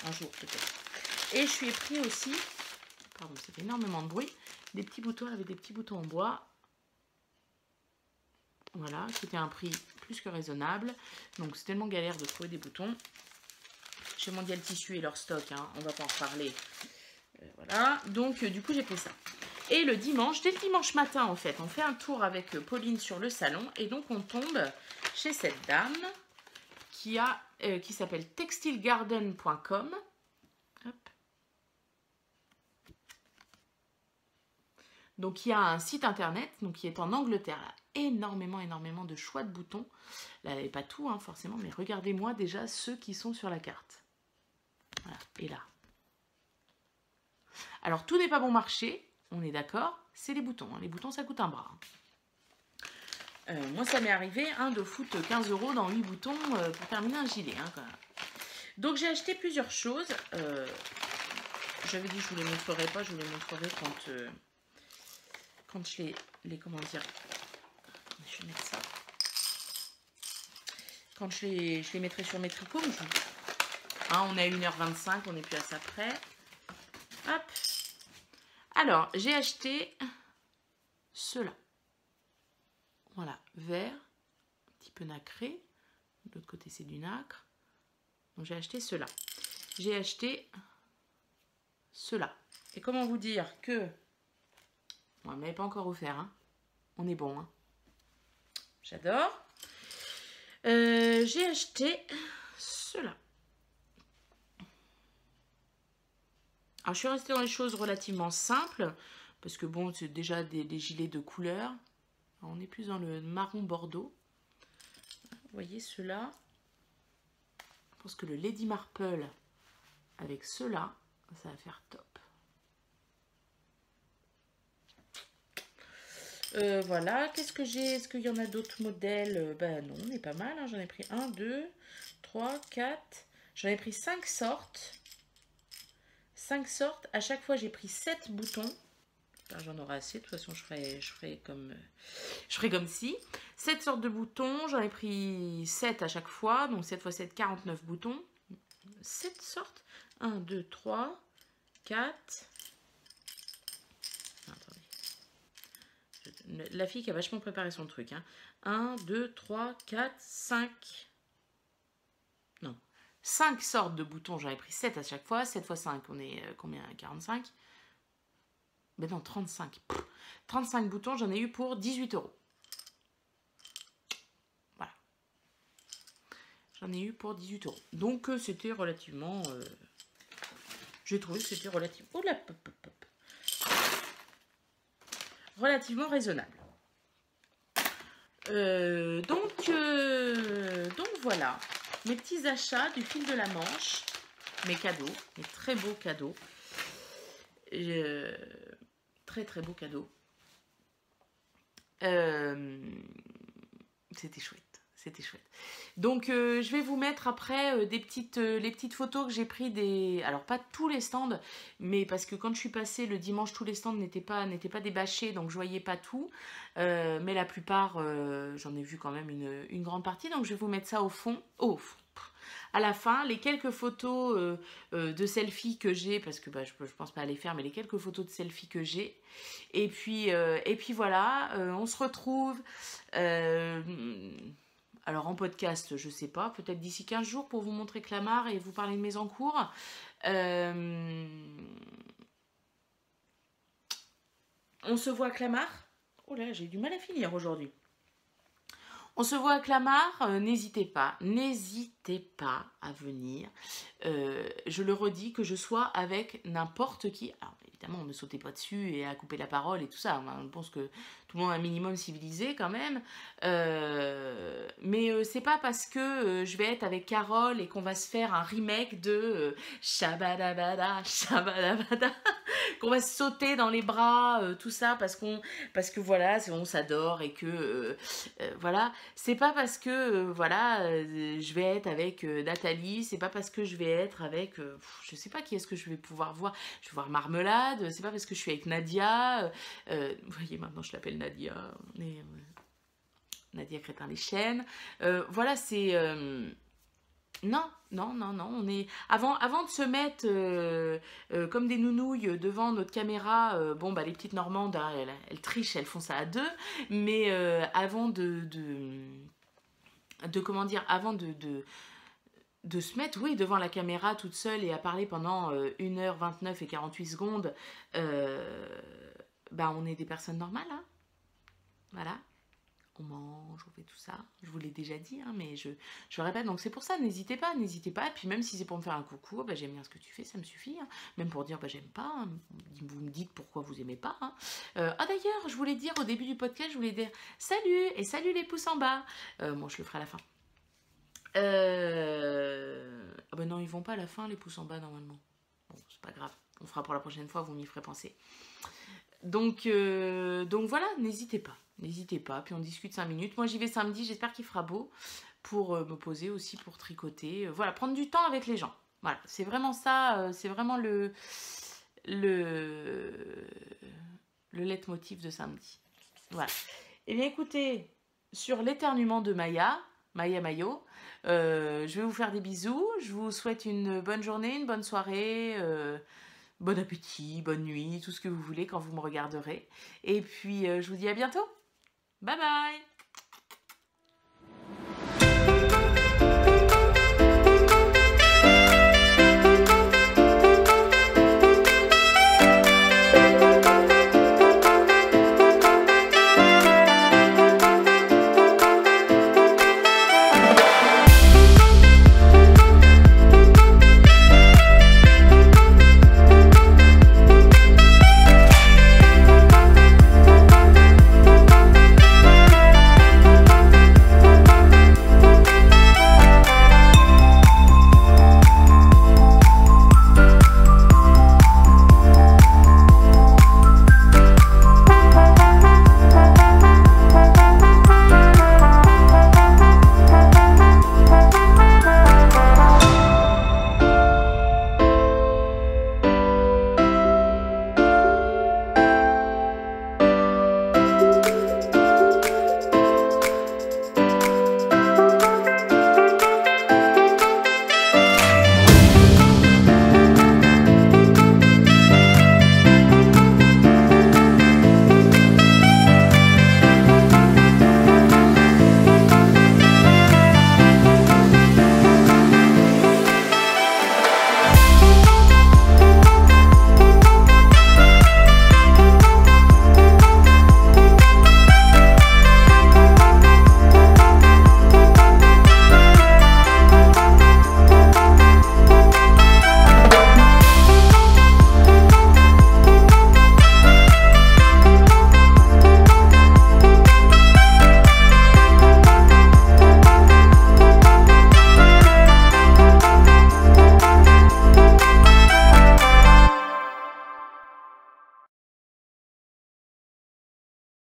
Un jour peut-être. Et je lui ai pris aussi, pardon, ça fait énormément de bruit, des petits boutons avec des petits boutons en bois. Voilà, c'était un prix plus que raisonnable. Donc c'est tellement galère de trouver des boutons. Chez Mondial Tissu et leur stock, hein, on va pas en reparler. Voilà, donc du coup j'ai pris ça. Et le dimanche, dès le dimanche matin en fait, on fait un tour avec Pauline sur le salon. Et donc on tombe chez cette dame qui s'appelle textilegarden.com. Donc il y a un site internet donc, qui est en Angleterre. Là. Énormément de choix de boutons. Là, elle n'est pas tout hein, forcément, mais regardez-moi déjà ceux qui sont sur la carte. Voilà, et là. Alors tout n'est pas bon marché, on est d'accord, c'est les boutons. Hein. Les boutons ça coûte un bras. Moi ça m'est arrivé de foutre 15 € dans 8 boutons pour terminer un gilet. Hein, quand même. Donc j'ai acheté plusieurs choses. J'avais dit que je vous les montrerai pas, je vous les montrerai quand je les comment dire, je vais mettre ça. Quand je les mettrai sur mes tricots. Hein, on est à 1h25, on n'est plus à ça près. Hop. Alors, j'ai acheté ceux-là. Voilà, vert, un petit peu nacré. De l'autre côté, c'est du nacre. Donc, j'ai acheté ceux-là. J'ai acheté ceux-là. Et comment vous dire que... Bon, on ne m'avait pas encore offert. Hein. On est bon. Hein. J'adore. J'ai acheté ceux-là. Alors, je suis restée dans les choses relativement simples. Parce que bon, c'est déjà des gilets de couleur. Alors, on est plus dans le marron bordeaux. Vous voyez ceux-là. Je pense que le Lady Marple avec ceux-là, ça va faire top. Voilà, qu'est-ce que j'ai? Est-ce qu'il y en a d'autres modèles? Ben non, on est pas mal. Hein. J'en ai pris 1, 2, 3, 4. J'en ai pris 5 sortes. 5 sortes. À chaque fois, j'ai pris 7 boutons. J'en aurai assez. De toute façon, je ferai comme si. 7 sortes de boutons. J'en ai pris 7 à chaque fois. Donc 7 x 7, 49 boutons. 7 sortes. 1, 2, 3, 4. La fille qui a vachement préparé son truc. Hein. 1, 2, 3, 4, 5. Non. 5 sortes de boutons. J'en ai pris 7 à chaque fois. 7 x 5, on est combien? 45. Ben non, 35. 35 boutons, j'en ai eu pour 18 €. Voilà. J'en ai eu pour 18 €. Donc, c'était relativement... J'ai trouvé que c'était relativement... Oh là, pop, pop, pop. Relativement raisonnable. Donc voilà. Mes petits achats du fil de la Manche. Mes cadeaux. Mes très beaux cadeaux. Très beau cadeau. C'était chouette. C'était chouette. Donc je vais vous mettre après les petites photos que j'ai prises des... Alors pas tous les stands, mais parce que quand je suis passée le dimanche, tous les stands n'étaient pas débâchés, donc je voyais pas tout. Mais la plupart, j'en ai vu quand même une grande partie. Donc je vais vous mettre ça au fond. À la fin, les quelques photos de selfies que j'ai, parce que je pense pas à les faire, mais les quelques photos de selfies que j'ai. Et puis voilà, on se retrouve... alors en podcast, je sais pas, peut-être d'ici 15 jours pour vous montrer Clamart et vous parler de mes encours. On se voit à Clamart. Oh là, j'ai du mal à finir aujourd'hui. On se voit à Clamart, n'hésitez pas à venir. Je le redis, que je sois avec n'importe qui. Alors, évidemment, ne sautez pas dessus et à couper la parole et tout ça. Enfin, je pense que tout le monde est un minimum civilisé quand même. Mais c'est pas parce que je vais être avec Carole et qu'on va se faire un remake de Shabadabada, Shabadabada, qu'on va se sauter dans les bras, tout ça, parce que voilà, on s'adore et que voilà. C'est pas parce que voilà, je vais être avec Nathalie, c'est pas parce que je vais être avec, je sais pas qui est-ce que je vais pouvoir voir. Je vais voir Marmelade, c'est pas parce que je suis avec Nadia. Vous voyez, maintenant je l'appelle Nadia. On est, Nadia Crétin les Chênes. Voilà, c'est. Non, non, non, non. On est avant de se mettre comme des nounouilles devant notre caméra. Bon, bah les petites Normandes, hein, elles trichent, elles font ça à deux. Mais avant de comment dire, avant de se mettre, oui, devant la caméra toute seule et à parler pendant 1h29 et 48 secondes, bah on est des personnes normales, hein. Voilà. On mange, on fait tout ça. Je vous l'ai déjà dit, hein, mais je répète, donc c'est pour ça, n'hésitez pas, n'hésitez pas. Et puis même si c'est pour me faire un coucou, bah, j'aime bien ce que tu fais, ça me suffit. Hein. Même pour dire, bah, j'aime pas, hein. Vous me dites pourquoi vous aimez pas. Hein. Ah d'ailleurs, je voulais dire au début du podcast, je voulais dire salut et salut les pouces en bas. Bon, je le ferai à la fin. Ah ben non, ils vont pas à la fin, les pouces en bas normalement. Bon, c'est pas grave, on fera pour la prochaine fois, vous m'y ferez penser. Donc voilà, n'hésitez pas. N'hésitez pas, puis on discute 5 minutes. Moi j'y vais samedi, j'espère qu'il fera beau pour me poser aussi, pour tricoter. Voilà, prendre du temps avec les gens. Voilà, c'est vraiment ça, c'est vraiment le leitmotiv de samedi. Voilà. Eh bien écoutez, sur l'éternuement de Maya Mayo, je vais vous faire des bisous. Je vous souhaite une bonne journée, une bonne soirée. Bon appétit, bonne nuit, tout ce que vous voulez quand vous me regarderez. Et puis, je vous dis à bientôt. Bye bye!